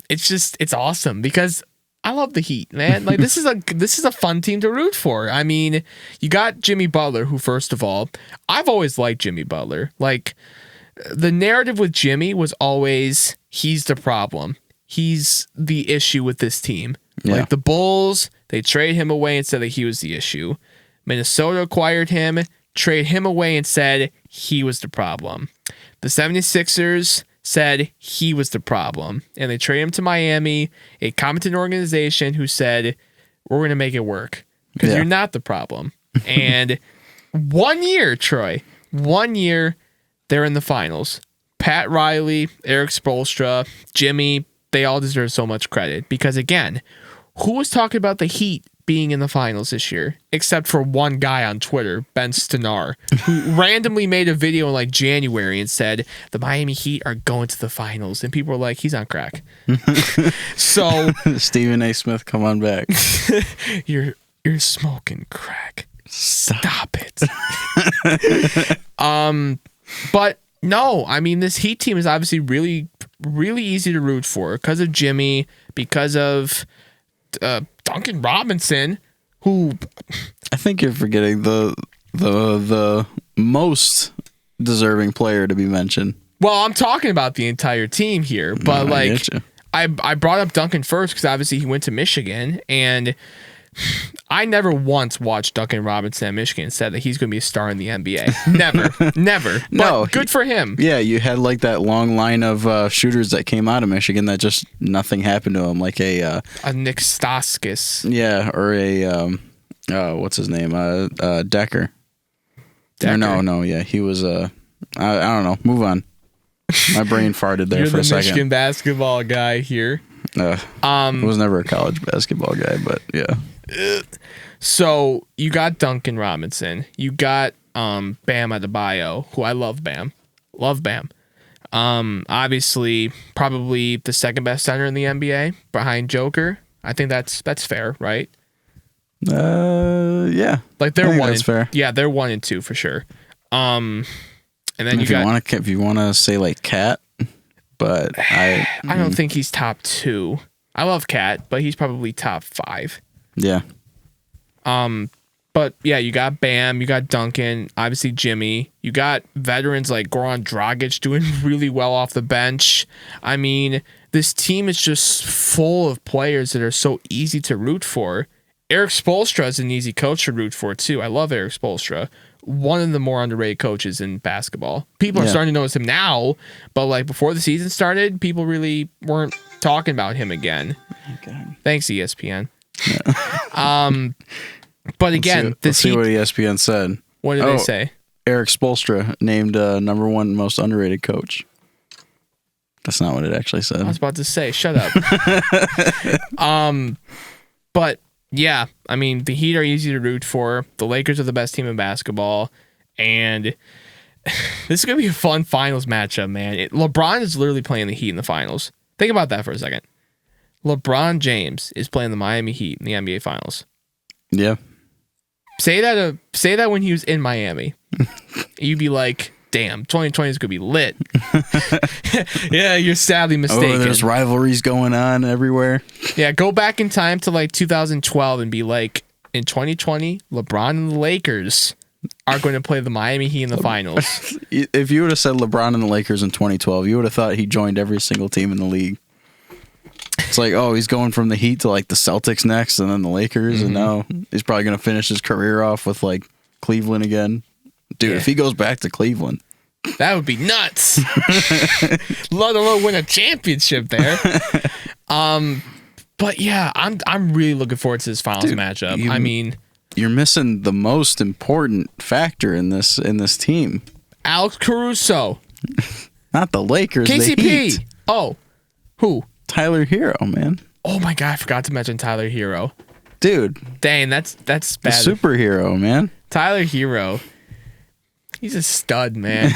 it's awesome because I love the Heat, man. Like this is a fun team to root for. I mean, you got Jimmy Butler, who first of all, I've always liked Jimmy Butler. Like the narrative with Jimmy was always he's the problem. He's the issue with this team. Yeah. Like the Bulls, they trade him away and said that he was the issue. Minnesota acquired him, trade him away and said he was the problem. The 76ers said he was the problem, and they traded him to Miami, a competent organization who said, we're going to make it work because you're not the problem. And 1 year, Troy, 1 year, they're in the finals. Pat Riley, Eric Spoelstra, Jimmy, they all deserve so much credit because, again, who was talking about the Heat being in the finals this year, except for one guy on Twitter, Ben Stenar, who randomly made a video in like January and said the Miami Heat are going to the finals, and people were like, he's on crack. So Stephen A. Smith, come on back. you're smoking crack. Stop it. But no, I mean, this Heat team is obviously really, really easy to root for because of Jimmy, because of Duncan Robinson, who I think you're forgetting the most deserving player to be mentioned. Well, I'm talking about the entire team here, but I brought up Duncan first because obviously he went to Michigan, and I never once watched Duncan Robinson at Michigan and said that he's going to be a star in the NBA. Never. But No, good for him. Yeah, you had like that long line of shooters that came out of Michigan that just nothing happened to him, like a Nick Stauskas. Yeah, or a what's his name? Decker. Or no, yeah, he was I don't know. Move on. My brain farted there You're for a the second. Michigan basketball guy here. I was never a college basketball guy, but yeah. So you got Duncan Robinson. You got Bam Adebayo, who I love Bam. Love Bam. Obviously, probably the second best center in the NBA behind Joker. I think that's fair, right? Yeah. Like they're one. That's fair. Yeah, they're 1 and 2 for sure. And then if you want to say like Cat, but I don't think he's top 2. I love Cat, but he's probably top 5. Yeah. But yeah, you got Bam, you got Duncan, obviously Jimmy. You got veterans like Goran Dragic doing really well off the bench. I mean, this team is just full of players that are so easy to root for. Eric Spoelstra is an easy coach to root for too. I love Eric Spoelstra. One of the more underrated coaches in basketball. People are starting to notice him now, but like before the season started, people really weren't talking about him again. Okay. Thanks, ESPN. Yeah. But again, let's see what ESPN said. What did they say? Eric Spoelstra named number 1 most underrated coach. That's not what it actually said. I was about to say, shut up. But yeah, I mean, the Heat are easy to root for. The Lakers are the best team in basketball, and this is gonna be a fun finals matchup, man. LeBron is literally playing the Heat in the finals. Think about that for a second. LeBron James is playing the Miami Heat in the NBA Finals. Yeah. Say that when he was in Miami. You'd be like, damn, 2020 is going to be lit. Yeah, you're sadly mistaken. There's rivalries going on everywhere. Yeah, go back in time to like 2012 and be like, in 2020, LeBron and the Lakers are going to play the Miami Heat in the finals. If you would have said LeBron and the Lakers in 2012, you would have thought he joined every single team in the league. It's like, oh, he's going from the Heat to like the Celtics next and then the Lakers. And now he's probably going to finish his career off with like Cleveland again. Dude, if he goes back to Cleveland, that would be nuts. Let alone win a championship there. But yeah, I'm really looking forward to this finals matchup. I mean, you're missing the most important factor in this team. Alex Caruso. Not the Lakers. KCP. The Heat. Oh, who? Tyler Hero, man. Oh my god, I forgot to mention Tyler Hero. Dude. Dang, that's bad. The superhero, man. Tyler Hero. He's a stud, man.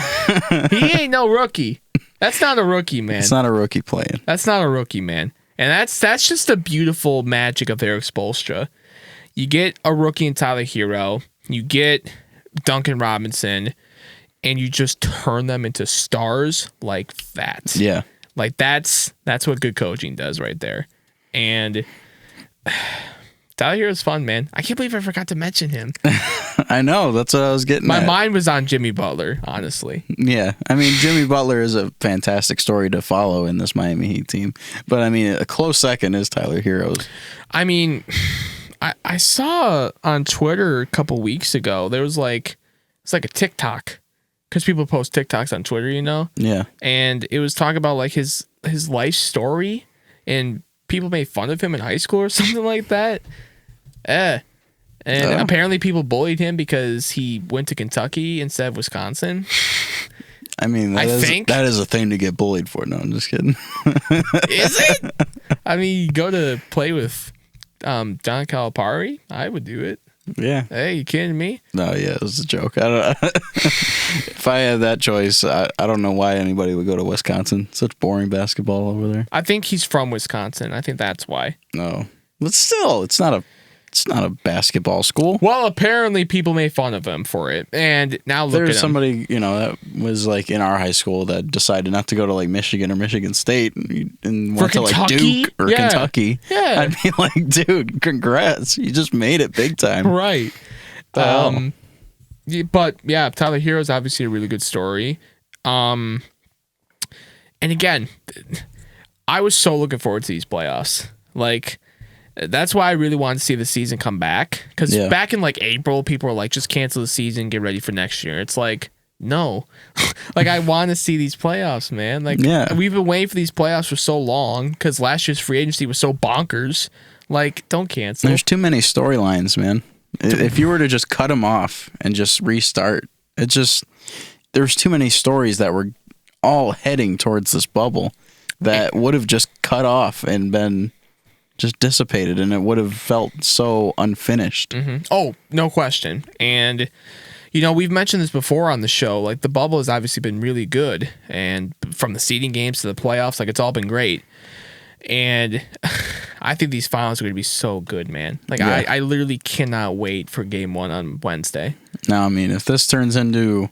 He ain't no rookie. That's not a rookie, man. It's not a rookie playing. That's not a rookie, man. And that's just the beautiful magic of Eric Spoelstra. You get a rookie in Tyler Hero, you get Duncan Robinson, and you just turn them into stars like that. Yeah. Like that's what good coaching does right there. And Tyler Hero's fun, man. I can't believe I forgot to mention him. I know. That's what I was getting My at. mind was on Jimmy Butler, honestly. Yeah. I mean, Jimmy Butler is a fantastic story to follow in this Miami Heat team. But, I mean, a close second is Tyler Hero's. I mean, I saw on Twitter a couple weeks ago, there was it's like a TikTok. because people post TikToks on Twitter, Yeah. and it was talking about like his life story, and people made fun of him in high school or something like that. And apparently people bullied him because he went to Kentucky instead of Wisconsin. I mean, that is a thing to get bullied for. No, I'm just kidding. Is it? I mean, you go to play with John Calipari, I would do it. Yeah. Hey, you kidding me? No, yeah, it was a joke. I don't. If I had that choice, I don't know why anybody would go to Wisconsin. Such boring basketball over there. I think he's from Wisconsin. I think that's why. No, but still, it's not a basketball school. Well, apparently people made fun of him for it, and now look at him. There's somebody, that was like in our high school that decided not to go to like Michigan or Michigan State and went to like Duke or Kentucky. Yeah. I'd be like, dude, congrats. You just made it big time. Right. But yeah, Tyler Hero is obviously a really good story. And again, I was so looking forward to these playoffs. Like, that's why I really wanted to see the season come back. Because back in like April, people were like, just cancel the season, get ready for next year. It's like, no. Like, I want to see these playoffs, man. Like, we've been waiting for these playoffs for so long because last year's free agency was so bonkers. Like, don't cancel. There's too many storylines, man. If you were to just cut them off and just restart, there's too many stories that were all heading towards this bubble that would have just cut off and been just dissipated, and it would have felt so unfinished. Mm-hmm. Oh, no question. And, we've mentioned this before on the show. Like, the bubble has obviously been really good, and from the seeding games to the playoffs, like, it's all been great. And I think these finals are going to be so good, man. Like, I literally cannot wait for game 1 on Wednesday. Now, I mean, if this turns into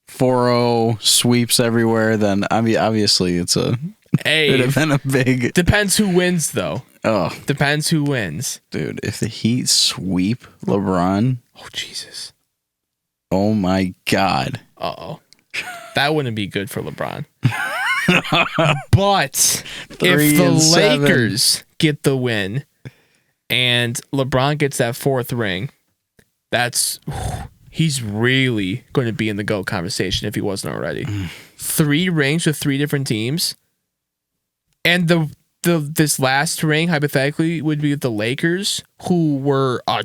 4-0 sweeps everywhere, then obviously it would have been a big... Depends who wins, though. Oh. Depends who wins. Dude, if the Heat sweep LeBron... Oh, Jesus. Oh, my God. Uh-oh. That wouldn't be good for LeBron. But if the Lakers get the win and LeBron gets that 4th ring, he's really going to be in the GOAT conversation if he wasn't already. 3 rings with 3 different teams. And this last ring, hypothetically, would be with the Lakers, who were a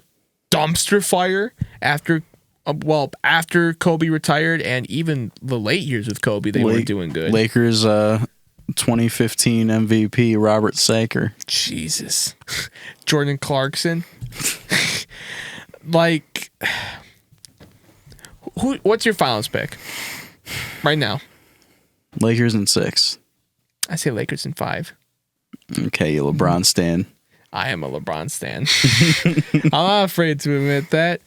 dumpster fire after Kobe retired, and even the late years with Kobe, they were doing good. Lakers 2015 MVP Robert Saker. Jesus. Jordan Clarkson. Like, what's your finals pick right now? Lakers in 6. I say Lakers in 5. Okay, you LeBron stan. I am a LeBron stan. I'm not afraid to admit that.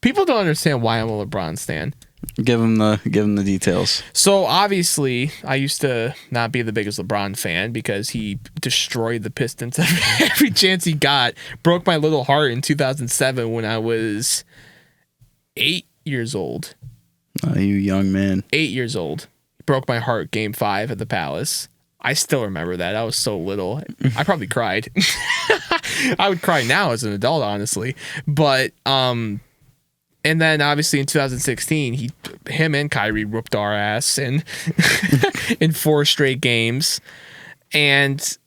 People don't understand why I'm a LeBron stan. Give him the details. So obviously, I used to not be the biggest LeBron fan because he destroyed the Pistons every chance he got. Broke my little heart in 2007 when I was 8 years old. You young man. 8 years old. Broke my heart Game 5 at the Palace. I still remember that. I was so little. I probably cried. I would cry now as an adult, honestly. But and then obviously in 2016, him and Kyrie whooped our ass in 4 straight games. And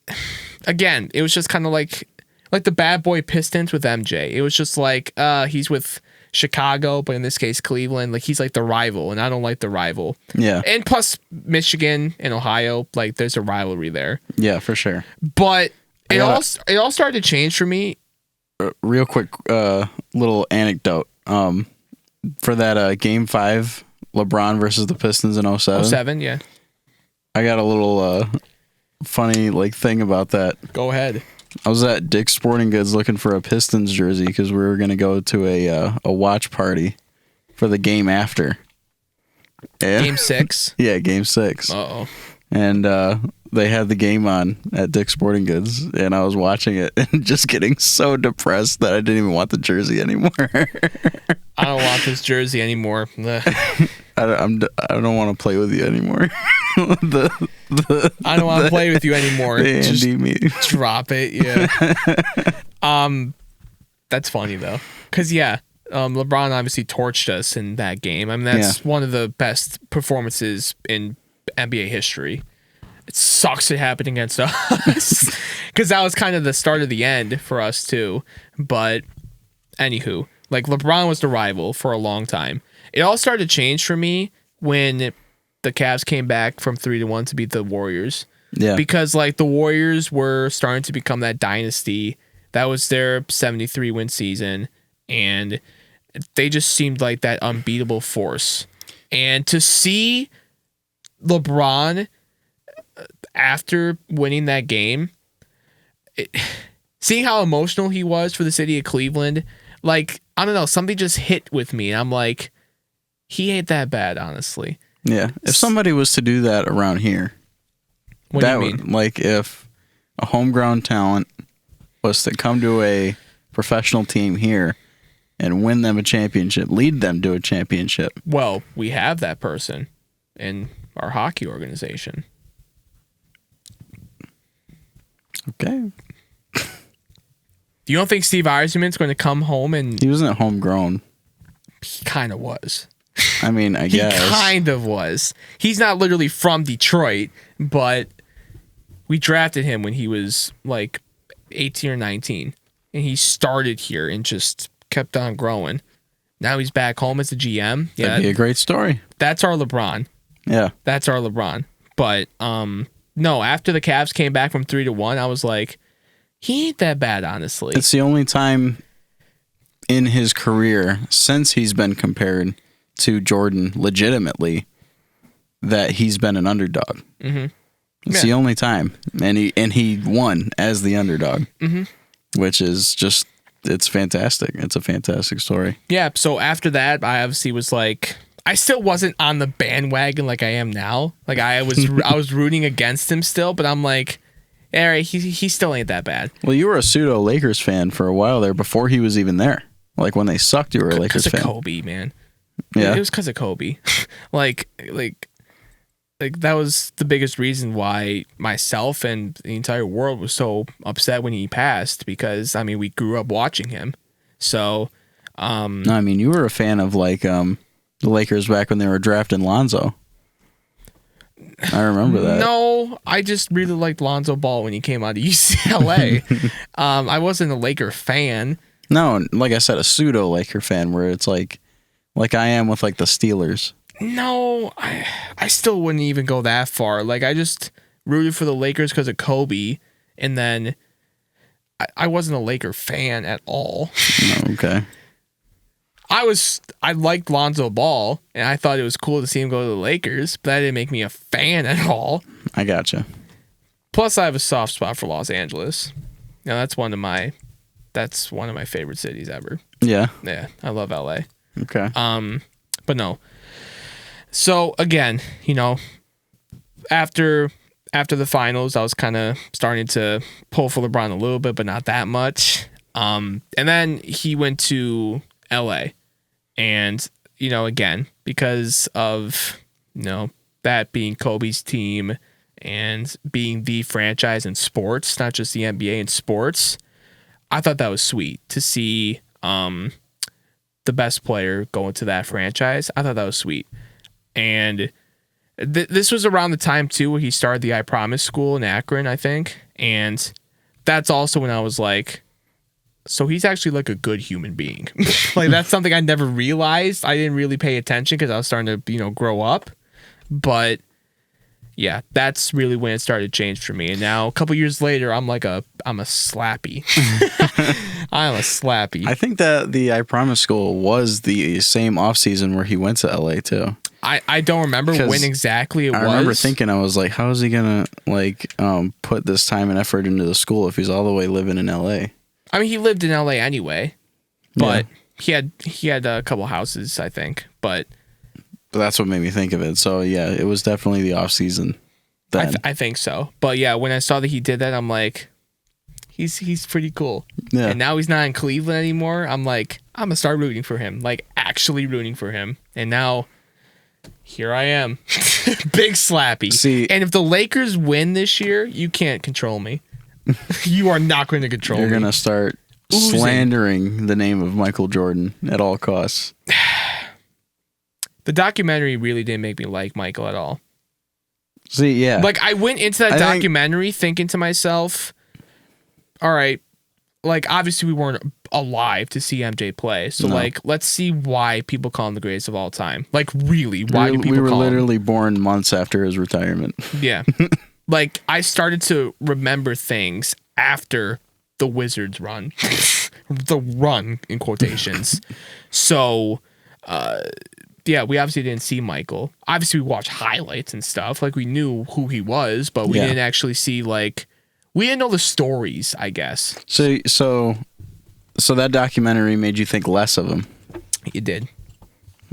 again, it was just kind of like the bad boy Pistons with MJ. It was just like he's with Chicago, but in this case Cleveland. Like, he's like the rival, and I don't like the rival. Yeah. And plus Michigan and Ohio, like, there's a rivalry there. Yeah, for sure. But it all started to change for me. Real quick, little anecdote. For that Game 5, LeBron versus the Pistons in 07. 07, yeah. I got a little funny thing about that. Go ahead. I was at Dick's Sporting Goods looking for a Pistons jersey because we were going to go to a watch party for the game after. And, Game 6? Yeah, Game 6. Uh-oh. And they had the game on at Dick's Sporting Goods, and I was watching it and just getting so depressed that I didn't even want the jersey anymore. I don't want this jersey anymore. I don't want to play with you anymore. I don't want to play with you anymore. Just drop it. Yeah. That's funny though, because LeBron obviously torched us in that game. I mean, that's one of the best performances in NBA history. It sucks it happened against us because that was kind of the start of the end for us too. But anywho, like LeBron was the rival for a long time. It all started to change for me when the Cavs came back from 3-1 to beat the Warriors. Yeah. Because like the Warriors were starting to become that dynasty. That was their 73 win season, and they just seemed like that unbeatable force. And to see LeBron after winning that game, seeing how emotional he was for the city of Cleveland, like, I don't know, something just hit with me. I'm like, he ain't that bad, honestly. Yeah. If somebody was to do that around here, What do you mean? Like if a homegrown talent was to come to a professional team here and win them a championship, lead them to a championship. Well, we have that person in our hockey organization. Okay. You don't think Steve Eisenman's going to come home and... He wasn't homegrown. He kind of was. I mean, I He guess. kind of was. He's not literally from Detroit, but we drafted him when he was like 18 or 19. And he started here and just kept on growing. Now he's back home as the GM. Yeah, That'd be a great story. that's our LeBron. Yeah. That's our LeBron. But no, after the Cavs came back from 3-1, I was like, he ain't that bad, honestly. It's the only time in his career since he's been compared to Jordan legitimately that he's been an underdog. Mm-hmm. It's the only time. And he won as the underdog. Mm-hmm. Which is just, it's fantastic. It's a fantastic story. Yeah, so after that, I obviously was like, I still wasn't on the bandwagon like I am now. Like I was rooting against him still, but I'm like, all right, he still ain't that bad. Well, you were a pseudo Lakers fan for a while there before he was even there. Like when they sucked, you were a Lakers fan. Because of Kobe, man. Yeah. It was because of Kobe. like that was the biggest reason why myself and the entire world was so upset when he passed, because I mean we grew up watching him. So No, I mean you were a fan of like the Lakers back when they were drafting Lonzo. I remember that. No, I just really liked Lonzo Ball when he came out of UCLA. I wasn't a Laker fan. No, like I said, a pseudo Laker fan where it's like I am with like the Steelers. No, I still wouldn't even go that far. Like I just rooted for the Lakers because of Kobe, and then I wasn't a Laker fan at all. Oh, okay. I liked Lonzo Ball, and I thought it was cool to see him go to the Lakers, but that didn't make me a fan at all. I gotcha. Plus, I have a soft spot for Los Angeles. Now that's one of my favorite cities ever. Yeah. Yeah, I love LA. Okay. But no. So again, you know, after the finals, I was kind of starting to pull for LeBron a little bit, but not that much. And then he went to LA, and you know, again, because of, you know, that being Kobe's team and being the franchise in sports, not just the NBA in sports, I thought that was sweet to see the best player go into that franchise. I thought that was sweet. And this was around the time too where he started the I Promise school in Akron, I think. And that's also when I was like, so he's actually like a good human being. Like that's something I never realized. I didn't really pay attention because I was starting to, you know, grow up. But yeah, that's really when it started to change for me. And now a couple years later, I'm a slappy. I'm a slappy. I think that the I Promise School was the same off season where he went to LA too. I don't remember when exactly it was. I remember thinking, I was like, how is he gonna like put this time and effort into the school if he's all the way living in LA? I mean, he lived in LA anyway, but he had a couple houses, I think. But that's what made me think of it. So yeah, it was definitely the off season then. I think so. But yeah, when I saw that he did that, I'm like, he's pretty cool. Yeah. And now he's not in Cleveland anymore. I'm like, I'm gonna start rooting for him, like actually rooting for him. And now here I am, big slappy. See, and if the Lakers win this year, you can't control me. You are not going to control me. You're gonna start oozing. slandering the name of Michael Jordan at all costs. The documentary really didn't make me like Michael at all. See, yeah. Like, I went into that I think- documentary thinking to myself, all right, like, obviously we weren't alive to see MJ play. So, No. like, let's see why people call him the greatest of all time. Like, really, why do people we were call him? literally born months after his retirement. Yeah. Like, I started to remember things after the Wizards run. The run, in quotations. So, yeah, we obviously didn't see Michael. Obviously, we watched highlights and stuff. Like, we knew who he was, but we Yeah. didn't actually see, like, we didn't know the stories, I guess. So that documentary made you think less of him. It did.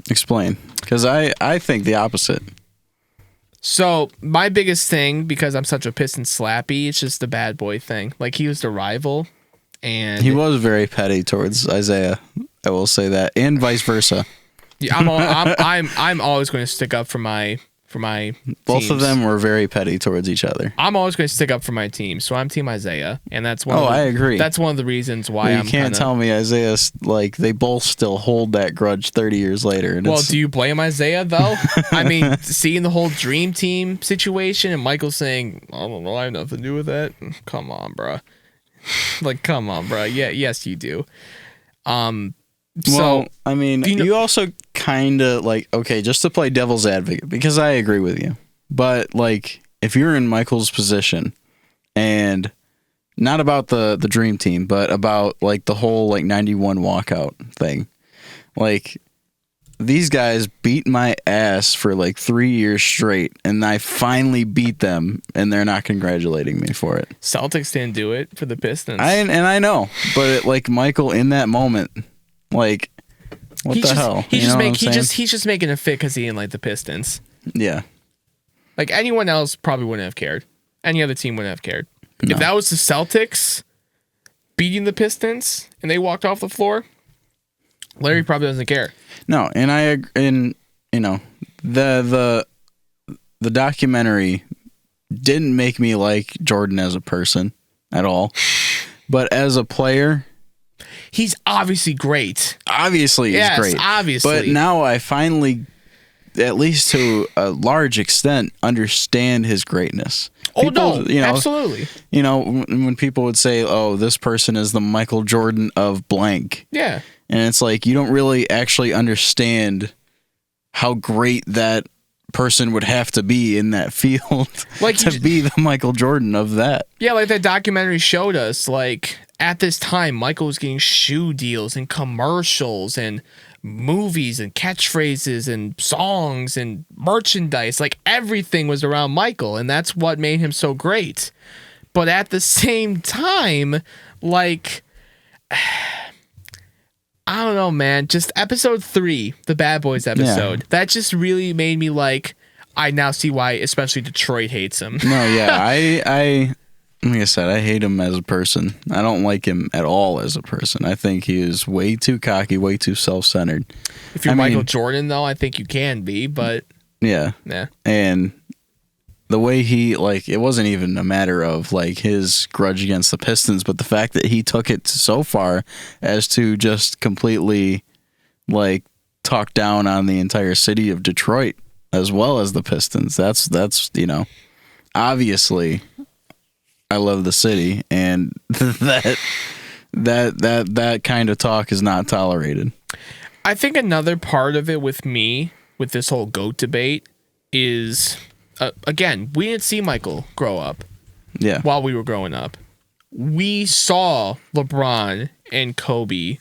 Explain. Because I think the opposite. So, my biggest thing, because I'm such a Piston slappy, it's just the bad boy thing. Like, he was the rival, and He was very petty towards Isaiah. I will say that, and vice versa. yeah, I'm always going to stick up for my Both of teams. them were very petty towards each other. I'm always going to stick up for my team, so I'm Team Isaiah, and that's one. Oh, of the, I agree. That's one of the reasons why Well, you I'm. can't tell me Isaiah's like they both still hold that grudge 30 years later. And Well, it's, do you blame Isaiah though? I mean, seeing the whole dream team situation and Michael saying, "I don't know, I have nothing to do with that." Come on, bruh. Like, come on, bruh. Yeah, yes, you do. So well, I mean, you know- you also kind of like, okay, just to play devil's advocate, because I agree with you. But like, if you're in Michael's position and not about the dream team, but about like the whole like 91 walkout thing, like these guys beat my ass for like 3 years straight and I finally beat them and they're not congratulating me for it. Celtics didn't do it for the Pistons. I know, but like Michael in that moment, like, what the hell? He's You know what I'm saying? he's just making a fit because he didn't like the Pistons. Yeah. Like, anyone else probably wouldn't have cared. Any other team wouldn't have cared. No. If that was the Celtics beating the Pistons and they walked off the floor, Larry probably doesn't care. No, and you know, the documentary didn't make me like Jordan as a person at all. But as a player, He's obviously great. obviously he's Yes, great. obviously. But now I finally, at least to a large extent, understand his greatness. Oh, People, no, you know, absolutely. You know, when people would say, "Oh, this person is the Michael Jordan of blank," Yeah. and it's like you don't really actually understand how great that person would have to be in that field Like, to be the Michael Jordan of that. Yeah, like that documentary showed us, like, at this time, Michael was getting shoe deals and commercials and movies and catchphrases and songs and merchandise. Like, everything was around Michael, and that's what made him so great. But at the same time, like, I don't know, man. Just episode 3, the Bad Boys episode, that just really made me like, I now see why, especially Detroit hates him. No, yeah, I like I said, I hate him as a person. I don't like him at all as a person. I think he is way too cocky, way too self-centered. If you're I Michael mean- Jordan, though, I think you can be, but Yeah. yeah. And the way he, like, it wasn't even a matter of, like, his grudge against the Pistons, but the fact that he took it so far as to just completely, like, talk down on the entire city of Detroit as well as the Pistons. That's you know, obviously I love the city, and that kind of talk is not tolerated. I think another part of it with me, with this whole GOAT debate, is, again, we didn't see Michael grow up Yeah. while we were growing up. We saw LeBron and Kobe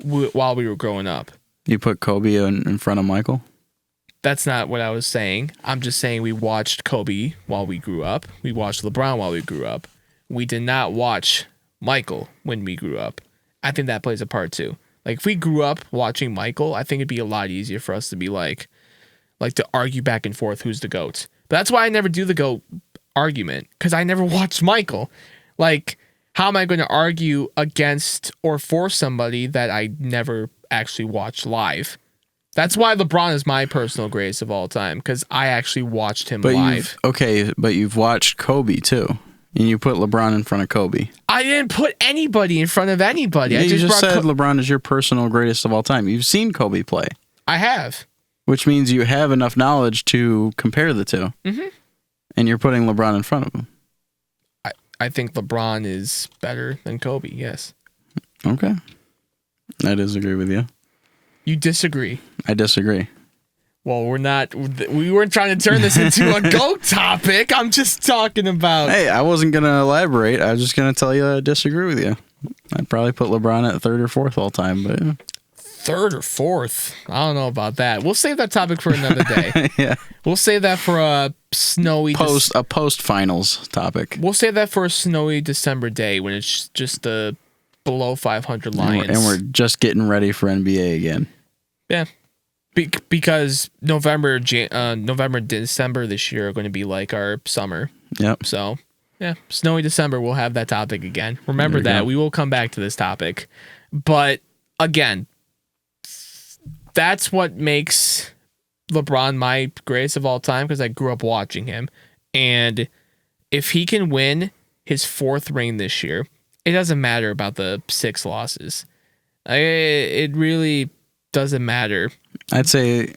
while we were growing up. You put Kobe in front of Michael? That's not what I was saying. I'm just saying we watched Kobe while we grew up. We watched LeBron while we grew up. We did not watch Michael when we grew up. I think that plays a part too. Like, if we grew up watching Michael, I think it'd be a lot easier for us to be like to argue back and forth who's the GOAT. But that's why I never do the GOAT argument, because I never watched Michael. Like, how am I going to argue against or for somebody that I never actually watched live? That's why LeBron is my personal greatest of all time, because I actually watched him live. But you've watched Kobe too. And you put LeBron in front of Kobe. I didn't put anybody in front of anybody. Yeah, I you just brought said LeBron is your personal greatest of all time. You've seen Kobe play. I have. Which means you have enough knowledge to compare the two. Mm-hmm. And you're putting LeBron in front of him. I think LeBron is better than Kobe, yes. Okay. I disagree with you. You disagree? I disagree. Well, we weren't trying to turn this into a GOAT topic. I'm just talking about... Hey, I wasn't going to elaborate. I was just going to tell you I disagree with you. I'd probably put LeBron at third or fourth all time, but... Yeah. Third or fourth? I don't know about that. We'll save that topic for another day. Yeah. We'll save that for a snowy... post-finals topic. We'll save that for a snowy December day when it's just the below 500 Lions. And we're just getting ready for NBA again. Yeah. Because November, December this year are going to be like our summer. Yep. So, yeah, snowy December, we'll have that topic again. Remember that. We will come back to this topic. But, again, that's what makes LeBron my greatest of all time because I grew up watching him. And if he can win his fourth ring this year, it doesn't matter about the 6 losses. It really doesn't matter. I'd say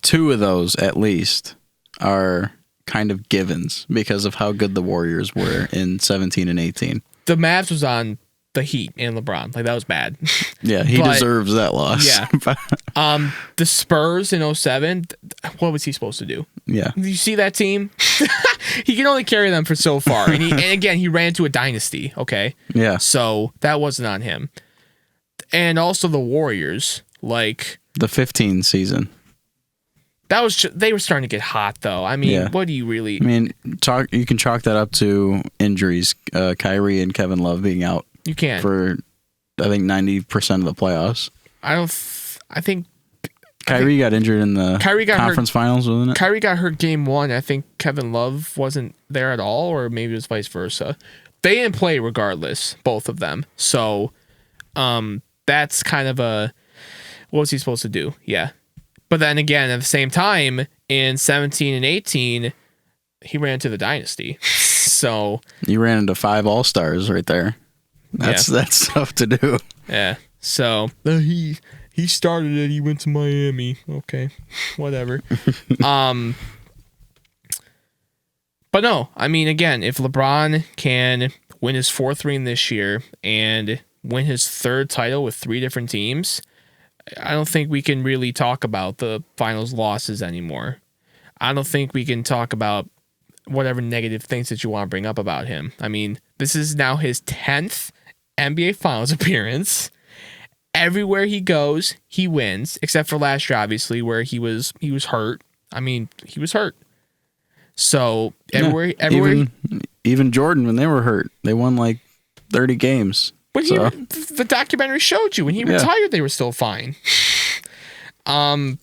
2 of those at least are kind of givens because of how good the Warriors were in 17 and 18. The Mavs was on the Heat and LeBron. Like, that was bad. Yeah, he deserves that loss. Yeah. The Spurs in 07, what was he supposed to do? Yeah. Did you see that team? He can only carry them for so far. And again, he ran into a dynasty, okay? Yeah. So that wasn't on him. And also the Warriors, like... The 15 season. That was they were starting to get hot, though. I mean, What do you really... I mean, you can chalk that up to injuries. Kyrie and Kevin Love being out. You can. For, I think, 90% of the playoffs. I think... Kyrie got injured in the conference finals, wasn't it? Kyrie got hurt game 1. I think Kevin Love wasn't there at all, or maybe it was vice versa. They didn't play regardless, both of them. So, that's kind of a... What was he supposed to do? Yeah. But then again, at the same time, in 17 and 18, he ran into the dynasty. So... You ran into 5 All-Stars right there. That's tough to do. Yeah. So... He started it. He went to Miami. Okay, whatever. But no, I mean, again, if LeBron can win his 4th ring this year and win his 3rd title with 3 different teams, I don't think we can really talk about the finals losses anymore. I don't think we can talk about whatever negative things that you want to bring up about him. I mean, this is now his 10th NBA Finals appearance. Everywhere he goes, he wins, except for last year, obviously, where he was hurt. I mean, he was hurt. So everywhere, even Jordan, when they were hurt, they won like 30 games. But the documentary showed you when he retired, they were still fine. And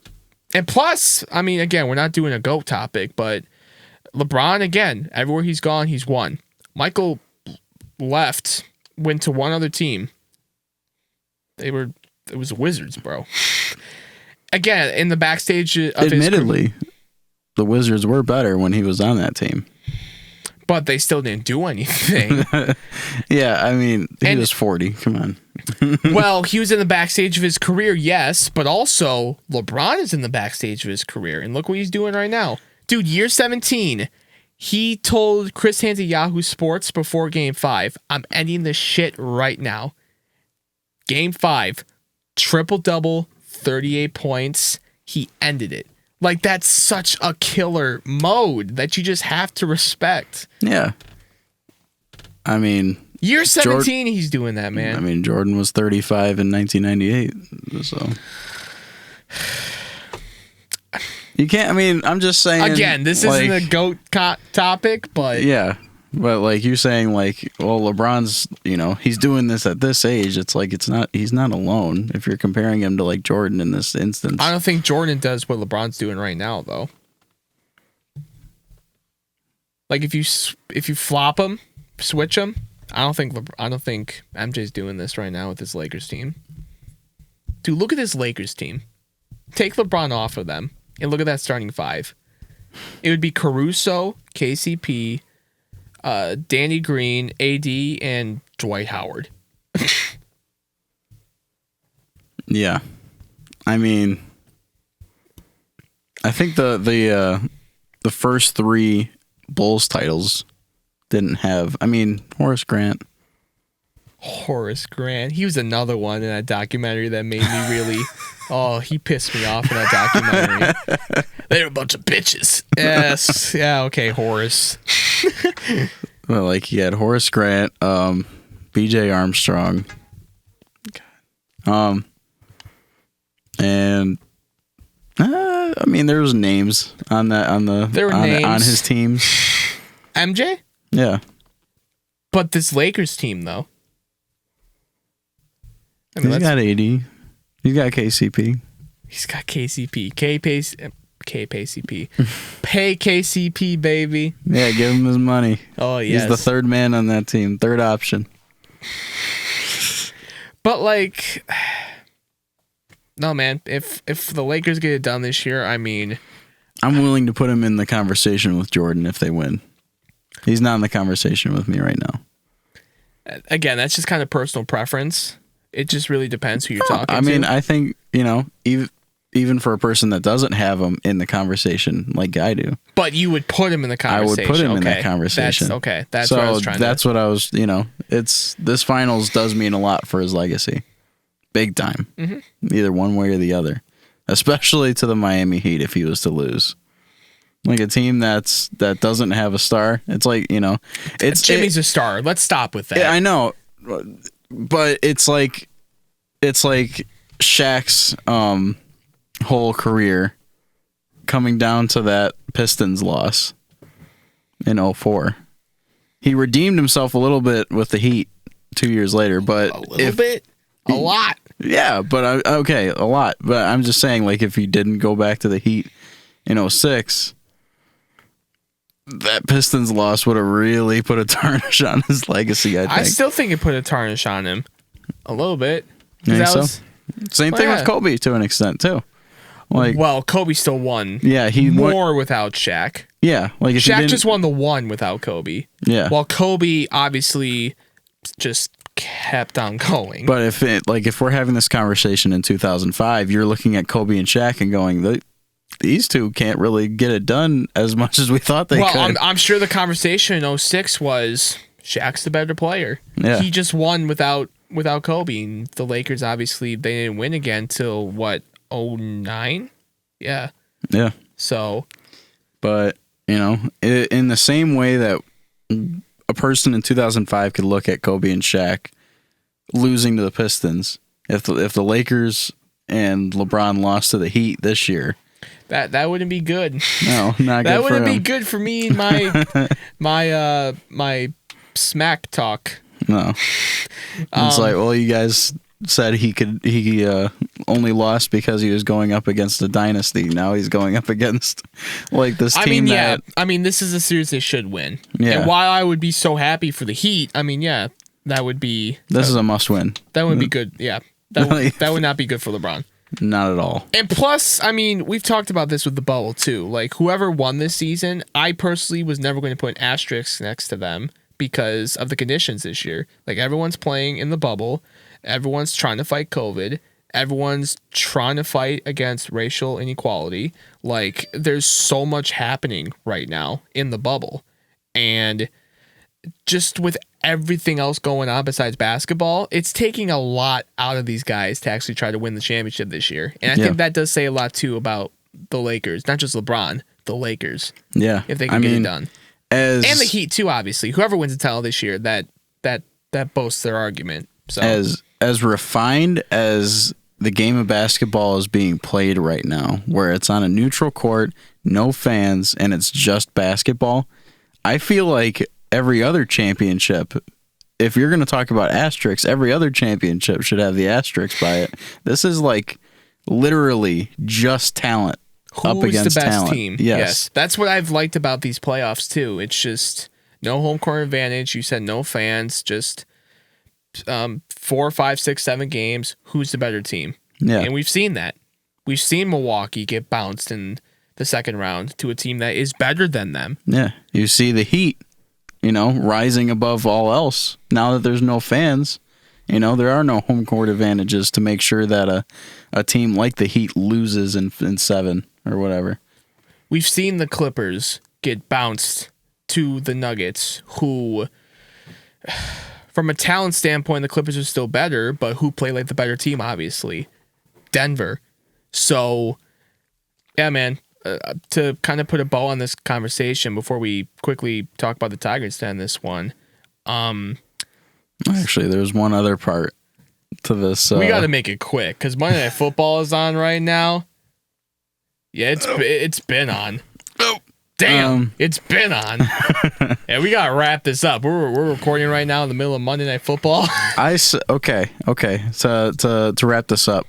plus, I mean, again, we're not doing a GOAT topic, but LeBron, again, everywhere he's gone, he's won. Michael went to one other team. It was the Wizards, bro. Again, in the backstage of admittedly, the Wizards were better when he was on that team. But they still didn't do anything. Yeah, I mean, he was 40. Come on. Well, he was in the backstage of his career, yes, but also LeBron is in the backstage of his career. And look what he's doing right now. Dude, year 17, he told Chris Haynes at Yahoo Sports before Game 5, I'm ending this shit right now. Game 5, triple-double, 38 points. He ended it. Like, that's such a killer mode that you just have to respect. Yeah. I mean... Year 17, he's doing that, man. I mean, Jordan was 35 in 1998, so... You can't... I mean, I'm just saying... Again, this isn't a GOAT topic, but... Yeah. But like you're saying, like, well, LeBron's, he's doing this at this age. It's like he's not alone if you're comparing him to like Jordan in this instance. I don't think Jordan does what LeBron's doing right now, though. Like if you flop him, switch him, I don't think MJ's doing this right now with his Lakers team. Dude, look at this Lakers team. Take LeBron off of them and look at that starting 5. It would be Caruso, KCP. Danny Green, AD, and Dwight Howard. Yeah. I mean, I think the first 3 Bulls titles didn't have. I mean, Horace Grant. Horace Grant. He was another one in that documentary that made me really. Oh, he pissed me off in that documentary. They're a bunch of bitches. Yes. Yeah. Okay, Horace. Well, like he had Horace Grant, B.J. Armstrong, and I mean there was names on his teams. MJ. Yeah. But this Lakers team, though. I He's got AD. He's got KCP. He's got KCP. KCP. Pay KCP, baby. Yeah, give him his money. Oh, yes. He's the third man on that team. Third option. But, like... No, man. If the Lakers get it done this year, I mean... I'm willing to put him in the conversation with Jordan if they win. He's not in the conversation with me right now. Again, that's just kind of personal preference. It just really depends who you're talking to. I mean, I think, even for a person that doesn't have him in the conversation like I do. But you would put him in the conversation. I would put him in that conversation. That's what I was trying to... That's what I was, this finals does mean a lot for his legacy. Big time. Mm-hmm. Either one way or the other. Especially to the Miami Heat if he was to lose. Like a team that doesn't have a star. It's like, Jimmy's a star. Let's stop with that. I know. But it's like Shaq's whole career coming down to that Pistons loss in 2004. He redeemed himself a little bit with the Heat 2 years later, but a little bit, a lot. Yeah, but a lot. But I'm just saying, like, if he didn't go back to the Heat in 2006, that Pistons loss would have really put a tarnish on his legacy, I think. I still think it put a tarnish on him. A little bit. Same thing with Kobe to an extent, too. Like, well, Kobe still won. Yeah, he more without Shaq. Yeah, like if Shaq just won the one without Kobe. Yeah. While Kobe obviously just kept on going. But if we're having this conversation in 2005, you're looking at Kobe and Shaq and going, these two can't really get it done as much as we thought they could. Well, I'm sure the conversation in 2006 was Shaq's the better player. Yeah. He just won without Kobe. And the Lakers, obviously, they didn't win again till, what, 2009? Yeah. Yeah. So. But, in the same way that a person in 2005 could look at Kobe and Shaq losing to the Pistons, if the Lakers and LeBron lost to the Heat this year, that wouldn't be good. No, not good. That wouldn't be good for me and my smack talk. No. It's like, well, you guys said he only lost because he was going up against a dynasty. Now he's going up against this team. I mean, this is a series they should win. Yeah. And while I would be so happy for the Heat, I mean, yeah, that would be. This is a must win. That would be good. Yeah. That would not be good for LeBron. Not at all. And plus, I mean, we've talked about this with the bubble too. Like, whoever won this season, I personally was never going to put an asterisk next to them because of the conditions this year. Like, everyone's playing in the bubble. Everyone's trying to fight COVID. Everyone's trying to fight against racial inequality. Like, there's so much happening right now in the bubble. And just with everything else going on besides basketball, it's taking a lot out of these guys to actually try to win the championship this year. And I think that does say a lot, too, about the Lakers. Not just LeBron, the Lakers. Yeah. If they can get it done. And the Heat, too, obviously. Whoever wins the title this year, that boasts their argument. So As refined as the game of basketball is being played right now, where it's on a neutral court, no fans, and it's just basketball, I feel like every other championship, if you're going to talk about asterisks, every other championship should have the asterisk by it. This is like literally just talent up against the best talent. Team? Yes. That's what I've liked about these playoffs, too. It's just no home court advantage. You said no fans, just 4, 5, 6, 7 games. Who's the better team? Yeah. And we've seen that. We've seen Milwaukee get bounced in the second round to a team that is better than them. Yeah. You see the Heat rising above all else. Now that there's no fans, there are no home court advantages to make sure that a team like the Heat loses in 7 or whatever. We've seen the Clippers get bounced to the Nuggets, who, from a talent standpoint, the Clippers are still better, but who play like the better team, obviously? Denver. So, yeah, man, to kind of put a bow on this conversation before we quickly talk about the Tigers to end this one. Actually, there's one other part to this. We got to make it quick because Monday Night Football is on right now. Yeah, it's been on. Damn, it's been on. Yeah, we gotta wrap this up. We're recording right now in the middle of Monday Night Football. Okay. To wrap this up,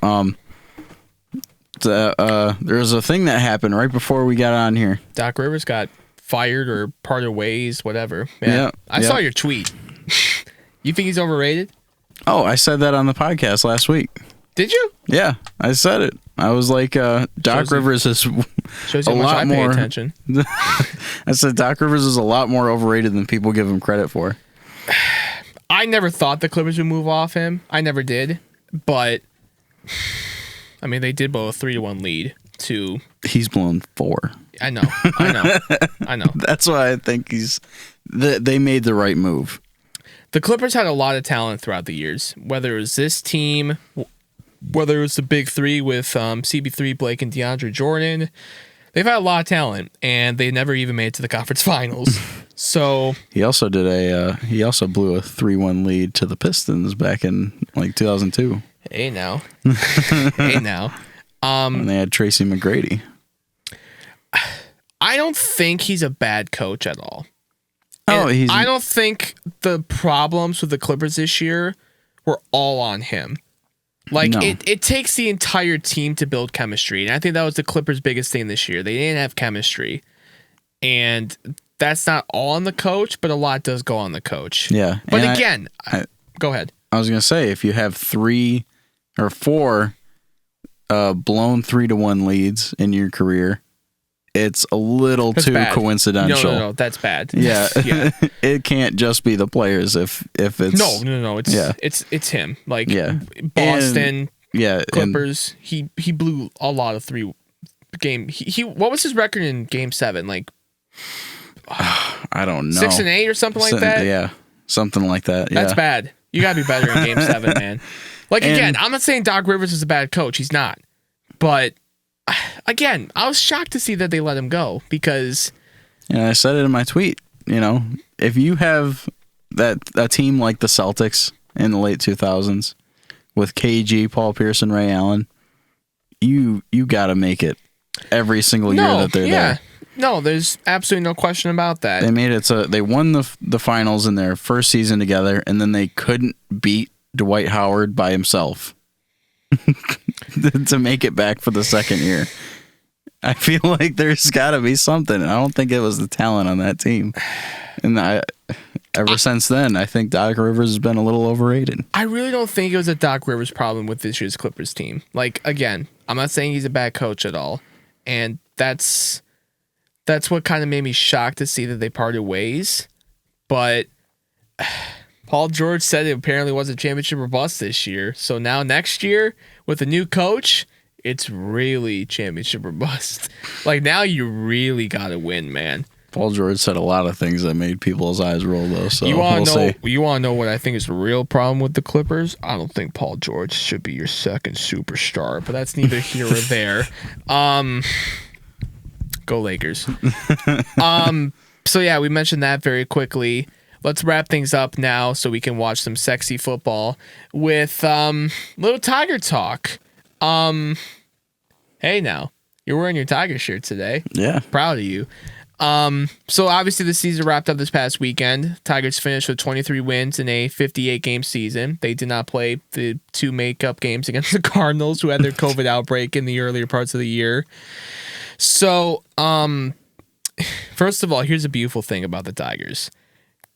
there's a thing that happened right before we got on here. Doc Rivers got fired or parted ways, whatever. Yeah, I saw your tweet. You think he's overrated? Oh, I said that on the podcast last week. Did you? Yeah, I said it. I was like, Doc Rivers is shows you a how much lot I more. pay attention. I said Doc Rivers is a lot more overrated than people give him credit for. I never thought the Clippers would move off him. I never did. But, I mean, they did blow a 3-1 lead to... He's blown 4. I know. That's why I think they made the right move. The Clippers had a lot of talent throughout the years, whether it was this team, whether it was the big three with CB3, Blake, and DeAndre Jordan. They've had a lot of talent, and they never even made it to the conference finals. So he also blew a 3-1 lead to the Pistons back in like 2002. Hey now. And they had Tracy McGrady. I don't think he's a bad coach at all. I don't think the problems with the Clippers this year were all on him. Like, no. It takes the entire team to build chemistry. And I think that was the Clippers' biggest thing this year. They didn't have chemistry. And that's not all on the coach, but a lot does go on the coach. Yeah. But again, go ahead. I was going to say, if you have 3 or 4 blown 3-1 leads in your career, it's a little too coincidental. No, that's bad. Yeah. It can't just be the players if it's No. It's him. Like Boston, Clippers. He blew a lot of 3 game. He what was his record in Game 7? Like I don't know. 6-8 or something like that. Yeah, something like that. Yeah. That's bad. You gotta be better in Game 7, man. Like again, I'm not saying Doc Rivers is a bad coach. He's not, but. Again, I was shocked to see that they let him go because... And I said it in my tweet, if you have a team like the Celtics in the late 2000s with KG, Paul Pierce, and Ray Allen, you got to make it every single year that they're there. No, there's absolutely no question about that. They made it so they won the finals in their first season together, and then they couldn't beat Dwight Howard by himself. To make it back for the second year. I feel like there's got to be something. I don't think it was the talent on that team. And ever since then, I think Doc Rivers has been a little overrated. I really don't think it was a Doc Rivers problem with this year's Clippers team. Like, again, I'm not saying he's a bad coach at all. And that's what kind of made me shocked to see that they parted ways. But Paul George said it apparently was a championship or bust this year. So now next year, with a new coach, it's really championship or bust. Like, now you really got to win, man. Paul George said a lot of things that made people's eyes roll, though. So you want to know what I think is the real problem with the Clippers? I don't think Paul George should be your second superstar, but that's neither here or there. Go Lakers. So yeah, we mentioned that very quickly. Let's wrap things up now so we can watch some sexy football with little Tiger talk. Hey now, you're wearing your Tiger shirt today. Yeah. Proud of you. So obviously the season wrapped up this past weekend. Tigers finished with 23 wins in a 58-game season. They did not play the 2 makeup games against the Cardinals, who had their COVID outbreak in the earlier parts of the year. So, first of all, here's a beautiful thing about the Tigers.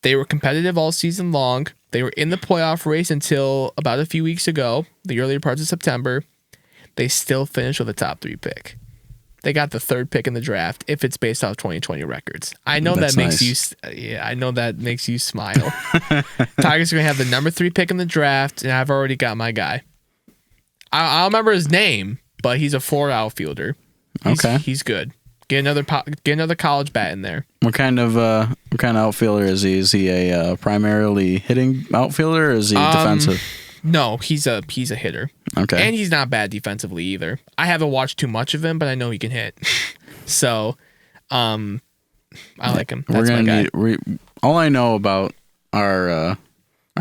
They were competitive all season long. They were in the playoff race until about a few weeks ago, the earlier parts of September. They still finished with a top 3 pick. they got the 3rd pick in the draft if it's based off 2020 records. I know That's that makes nice. I know that makes you smile. Tigers are going to have the number 3 pick in the draft, and I've already got my guy. I don't remember his name, but he's a Florida outfielder. He's good. Get another college bat in there. What kind of outfielder is he? Is he a primarily hitting outfielder, or is he defensive? No, he's a hitter. Okay. And he's not bad defensively either. I haven't watched too much of him, but I know he can hit. So, I like him. That's my guy. All I know about our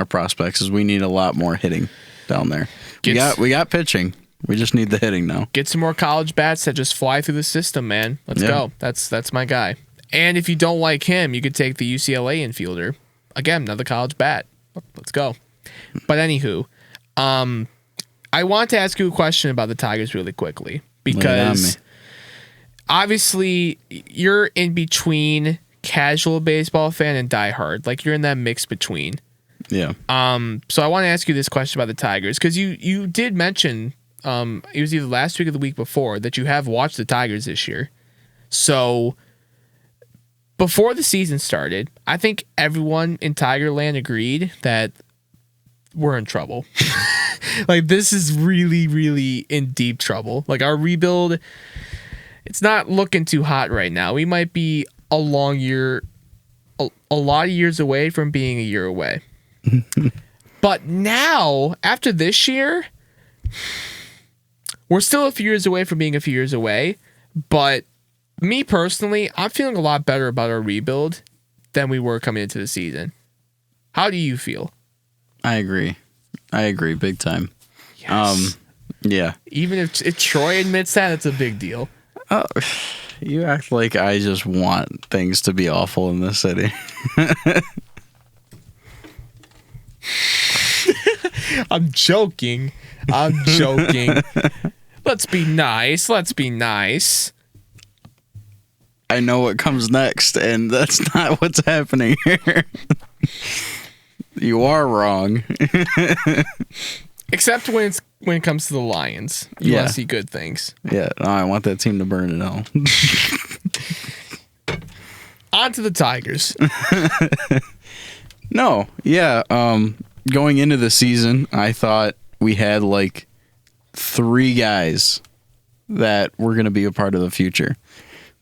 prospects is we need a lot more hitting down there. We got pitching. We just need the hitting now. Get some more college bats that just fly through the system, man. Let's go. That's my guy. And if you don't like him, you could take the UCLA infielder. Again, another college bat. Let's go. But anywho, I want to ask you a question about the Tigers really quickly, because obviously you're in between casual baseball fan and diehard. Like, you're in that mix between. Yeah. So I want to ask you this question about the Tigers, because you did mention it was either last week or the week before that you have watched the Tigers this year. So before the season started, I think everyone in Tigerland agreed that we're in trouble. Like, this is really, really in deep trouble. Like, our rebuild, it's not looking too hot right now. We might be a lot of years away from being a year away. But now, after this year, we're still a few years away from being a few years away. But me personally, I'm feeling a lot better about our rebuild than we were coming into the season. How do you feel? I agree big time. Yes. Yeah. Even if Troy admits that, it's a big deal. Oh, you act like I just want things to be awful in this city. I'm joking. Let's be nice. I know what comes next, and that's not what's happening here. You are wrong. Except when it comes to the Lions. You want to see good things. Yeah, no, I want that team to burn in hell. On to the Tigers. No, yeah. Going into the season, I thought we had like 3 guys that were going to be a part of the future,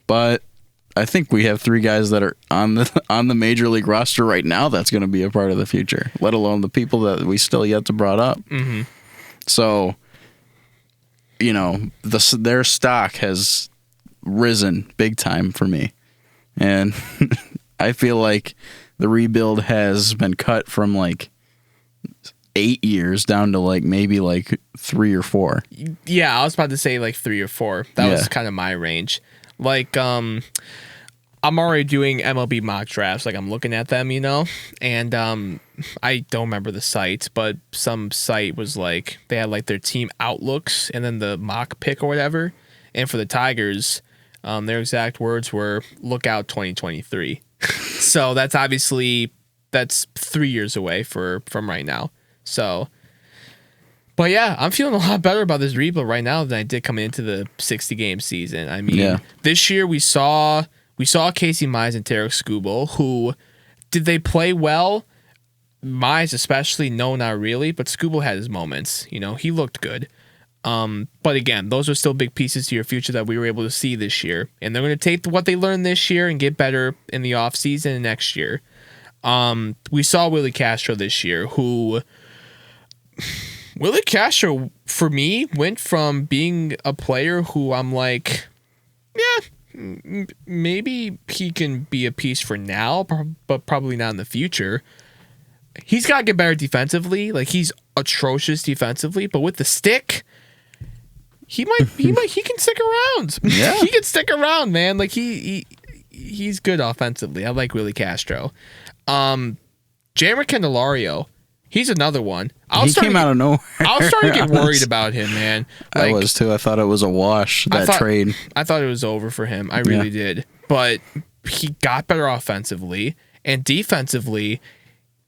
but I think we have 3 guys that are on the major league roster right now that's going to be a part of the future, let alone the people that we still yet to brought up. Mm-hmm. So, you know, their stock has risen big time for me, and I feel like the rebuild has been cut from like 8 years down to like maybe like 3 or 4. Yeah, I was about to say like 3 or 4. That was kind of my range. Like, I'm already doing MLB mock drafts. Like, I'm looking at them, and I don't remember the site, but some site was like, they had like their team outlooks and then the mock pick or whatever. And for the Tigers, their exact words were, "Look out 2023." So that's 3 years away from right now. So, but yeah, I'm feeling a lot better about this rebuild right now than I did coming into the 60-game season. I mean, This year we saw Casey Mize and Tarek Skubal, who, did they play well? Mize especially, no, not really, but Skubal had his moments. He looked good. But again, those are still big pieces to your future that we were able to see this year. And they're going to take what they learned this year and get better in the offseason and next year. We saw Willie Castro this year, who... Willie Castro, for me, went from being a player who I'm like, yeah, maybe he can be a piece for now, but probably not in the future. He's got to get better defensively. Like, he's atrocious defensively, but with the stick, he can stick around. Yeah. He can stick around, man. Like, he's good offensively. I like Willie Castro. Jamer Candelario, he's another one. He came out of nowhere. I was starting to get worried about him, man. Like, I was too. I thought it was a wash, trade. I thought it was over for him. I really did. But he got better offensively. And defensively,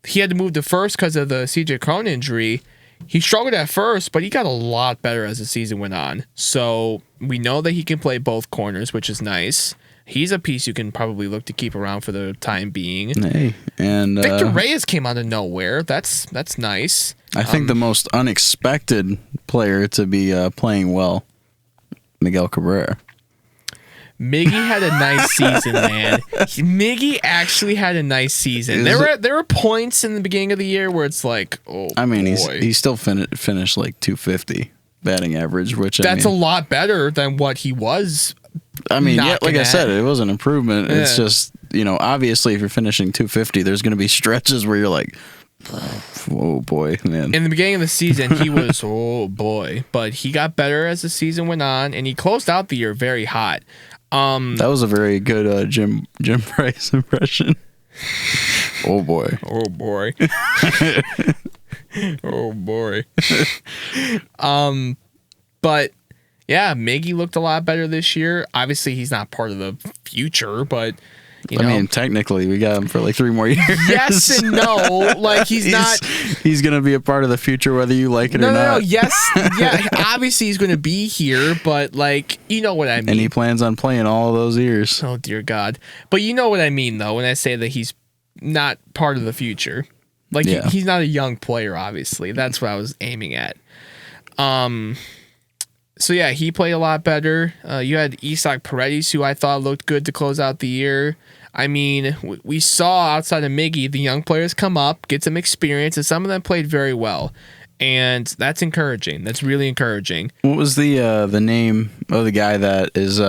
he had to move to first because of the CJ Cron injury. he struggled at first, but he got a lot better as the season went on. So we know that he can play both corners, which is nice. He's a piece you can probably look to keep around for the time being. Hey, and Victor Reyes came out of nowhere. That's nice. I think the most unexpected player to be playing well, Miguel Cabrera. Miggy had a nice season, man. Miggy actually had a nice season. There were points in the beginning of the year where it's like, oh, I mean, boy. he still finished like 250 batting average, which That's a lot better than what he was. I mean, yeah, like I at. said, it was an improvement. Yeah. It's just, obviously if you're finishing 250, there's going to be stretches where you're like, oh boy, man. In the beginning of the season, he was, oh boy. But he got better as the season went on, and he closed out the year very hot. That was a very good Jim Price impression. Oh boy. Oh boy. Oh boy. But yeah, Miggy looked a lot better this year. Obviously, he's not part of the future, but I mean, technically, we got him for like 3 more years. Yes and no. Like he's not. He's gonna be a part of the future, whether you like it or not. No. Yes, yeah. Obviously, he's going to be here, but like, you know what I mean. And he plans on playing all of those years. Oh dear God! But you know what I mean, though, when I say that he's not part of the future. Like Yeah. he's not a young player. Obviously, that's what I was aiming at. So yeah, he played a lot better. You had Isaac Paredes, who I thought looked good to close out the year. I mean, we saw outside of Miggy, the young players come up, get some experience, and some of them played very well. And that's encouraging. That's really encouraging. What was the name of the guy that is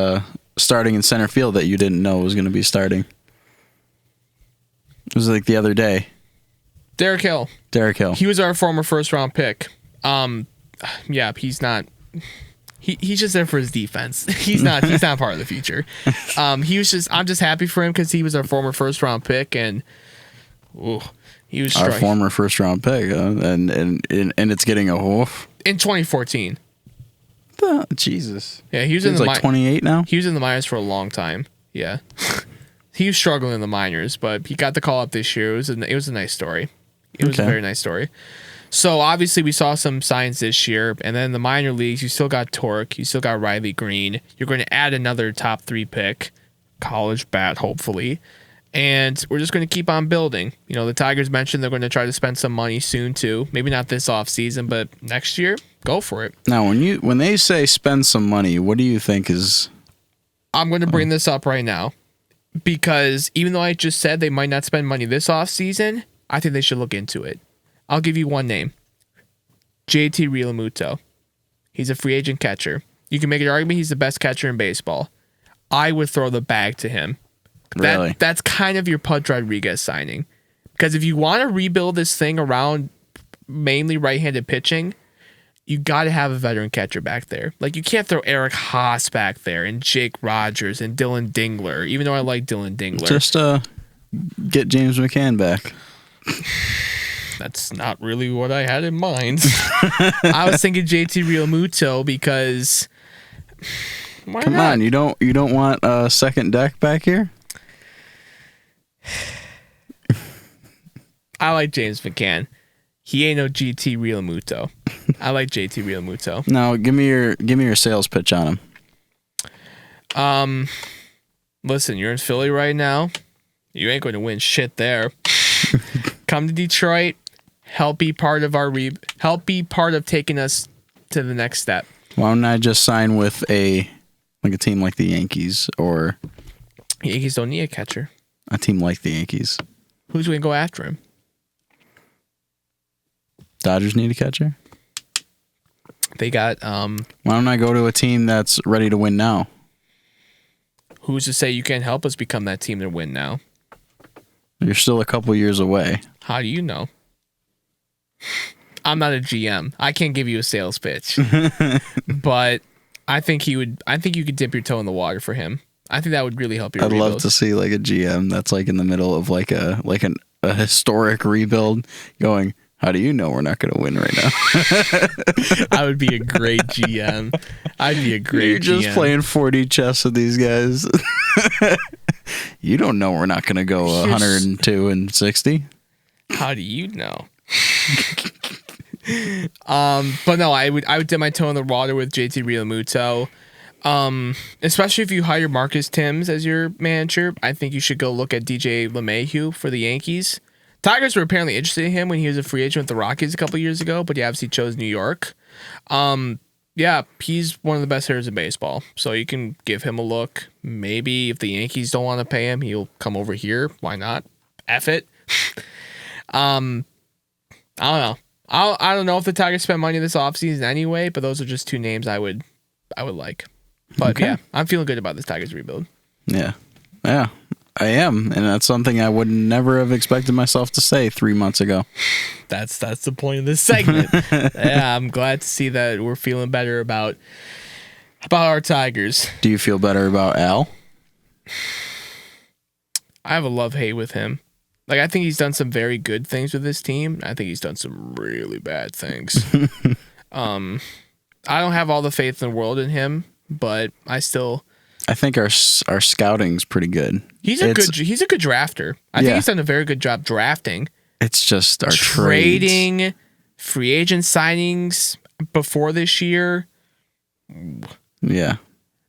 starting in center field that you didn't know was going to be starting? It was like the other day. Derek Hill. He was our former first-round pick. Yeah, he's not. He's just there for his defense. He's not part of the future. I'm just happy for him because he was our former first round pick, and he was our former first round pick, and it's getting a hoof in 2014. Jesus. Yeah, he was in the like 28 now. He was in the minors for a long time. Yeah, he was struggling in the minors, but he got the call up this year. It was a nice story. It was a very nice story. So obviously we saw some signs this year, and then in the minor leagues, you still got Torque, you still got Riley Green. You're going to add another top 3 pick, college bat, hopefully, and we're just going to keep on building. The Tigers mentioned they're going to try to spend some money soon too. Maybe not this off season, but next year, go for it. Now, when they say spend some money, what do you think is? I'm going to bring this up right now because even though I just said they might not spend money this off season, I think they should look into it. I'll give you one name. JT Realmuto. He's a free agent catcher. You can make an argument he's the best catcher in baseball. I would throw the bag to him. Really? That's kind of your Pudge Rodriguez signing. Because if you want to rebuild this thing around mainly right-handed pitching, you got to have a veteran catcher back there. Like, you can't throw Eric Haas back there and Jake Rogers and Dylan Dingler, even though I like Dylan Dingler. Just get James McCann back. That's not really what I had in mind. I was thinking JT Realmuto because why Come not? on, you don't want a second deck back here? I like James McCann. He ain't no GT Realmuto. I like JT Realmuto. No, give me your sales pitch on him. Listen, you're in Philly right now. You ain't going to win shit there. Come to Detroit. Help be part of taking us to the next step. Why don't I just sign with a team like the Yankees or Yankees don't need a catcher. A team like the Yankees. Who's going to go after him? Dodgers need a catcher. They got Why don't I go to a team that's ready to win now? Who's to say you can't help us become that team to win now? You're still a couple years away. How do you know? I'm not a GM. I can't give you a sales pitch. But I think you could dip your toe in the water for him. I think that would really help your rebuild. I'd love to see like a GM that's like in the middle of like a historic rebuild going, how do you know we're not going to win right now? I would be a great GM. I'd be a great GM. You're just playing 4D chess with these guys. You don't know we're not going to go 102 and 60. How do you know? But no, I would dip my toe in the water with JT Realmuto. Especially if you hire Marcus Timms as your manager, I think you should go look at DJ LeMahieu for the Yankees. Tigers were apparently interested in him when he was a free agent with the Rockies a couple years ago, but he obviously chose New York. Yeah, he's one of the best hitters in baseball, so you can give him a look. Maybe if the Yankees don't want to pay him, he'll come over here. Why not? F it. I don't know. I don't know if the Tigers spend money this offseason anyway, but those are just two names I would like. But yeah, I'm feeling good about this Tigers rebuild. Yeah, I am, and that's something I would never have expected myself to say 3 months ago. That's the point of this segment. Yeah, I'm glad to see that we're feeling better about our Tigers. Do you feel better about Al? I have a love-hate with him. Like, I think he's done some very good things with this team. I think he's done some really bad things. I don't have all the faith in the world in him, but I think our scouting's pretty good. He's a good drafter. I think he's done a very good job drafting. It's just our trading, trades. Free agent signings before this year. Yeah.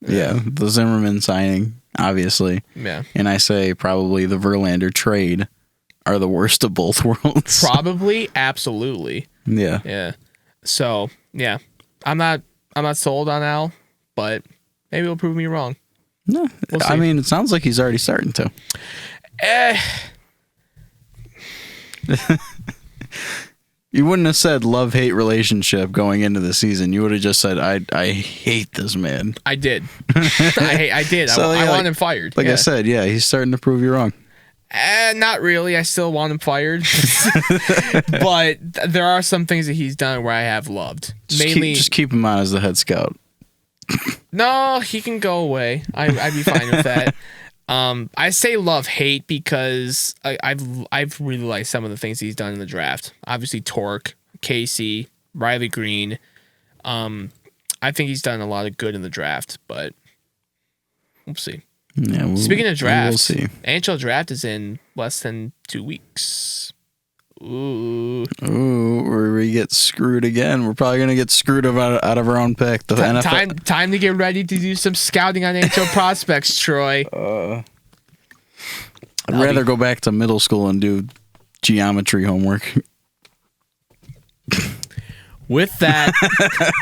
The Zimmerman signing, obviously. Yeah. And I say probably the Verlander trade are the worst of both worlds. Probably, absolutely. Yeah. Yeah. So, yeah. I'm not sold on Al, but maybe he'll prove me wrong. No, We'll see. I mean, it sounds like he's already starting to. You wouldn't have said love-hate relationship going into the season. You would have just said, I hate this man. I did. I did. So, I want him fired. Like I said, yeah, he's starting to prove you wrong. Not really. I still want him fired. But there are some things that he's done where I have loved. Just keep him on as the head scout. No, he can go away. I'd be fine with that. I say love-hate because I've really liked some of the things he's done in the draft. Obviously, Torque, Casey, Riley Green. I think he's done a lot of good in the draft, but we'll see. Yeah. Speaking of draft, we'll see. NHL draft is in less than 2 weeks. Ooh, we get screwed again. We're probably gonna get screwed out of our own pick. The NFL. Time to get ready to do some scouting on NHL prospects, Troy. I'd rather go back to middle school and do geometry homework. With that,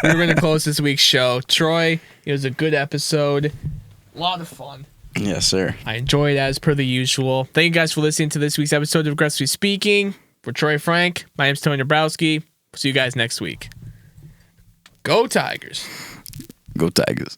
we're going to close this week's show. Troy, it was a good episode. A lot of fun. Yes, sir. I enjoyed it as per the usual. Thank you guys for listening to this week's episode of Aggressively Speaking. For Troy Frank, my name's Tony Dabrowski. See you guys next week. Go Tigers. Go Tigers.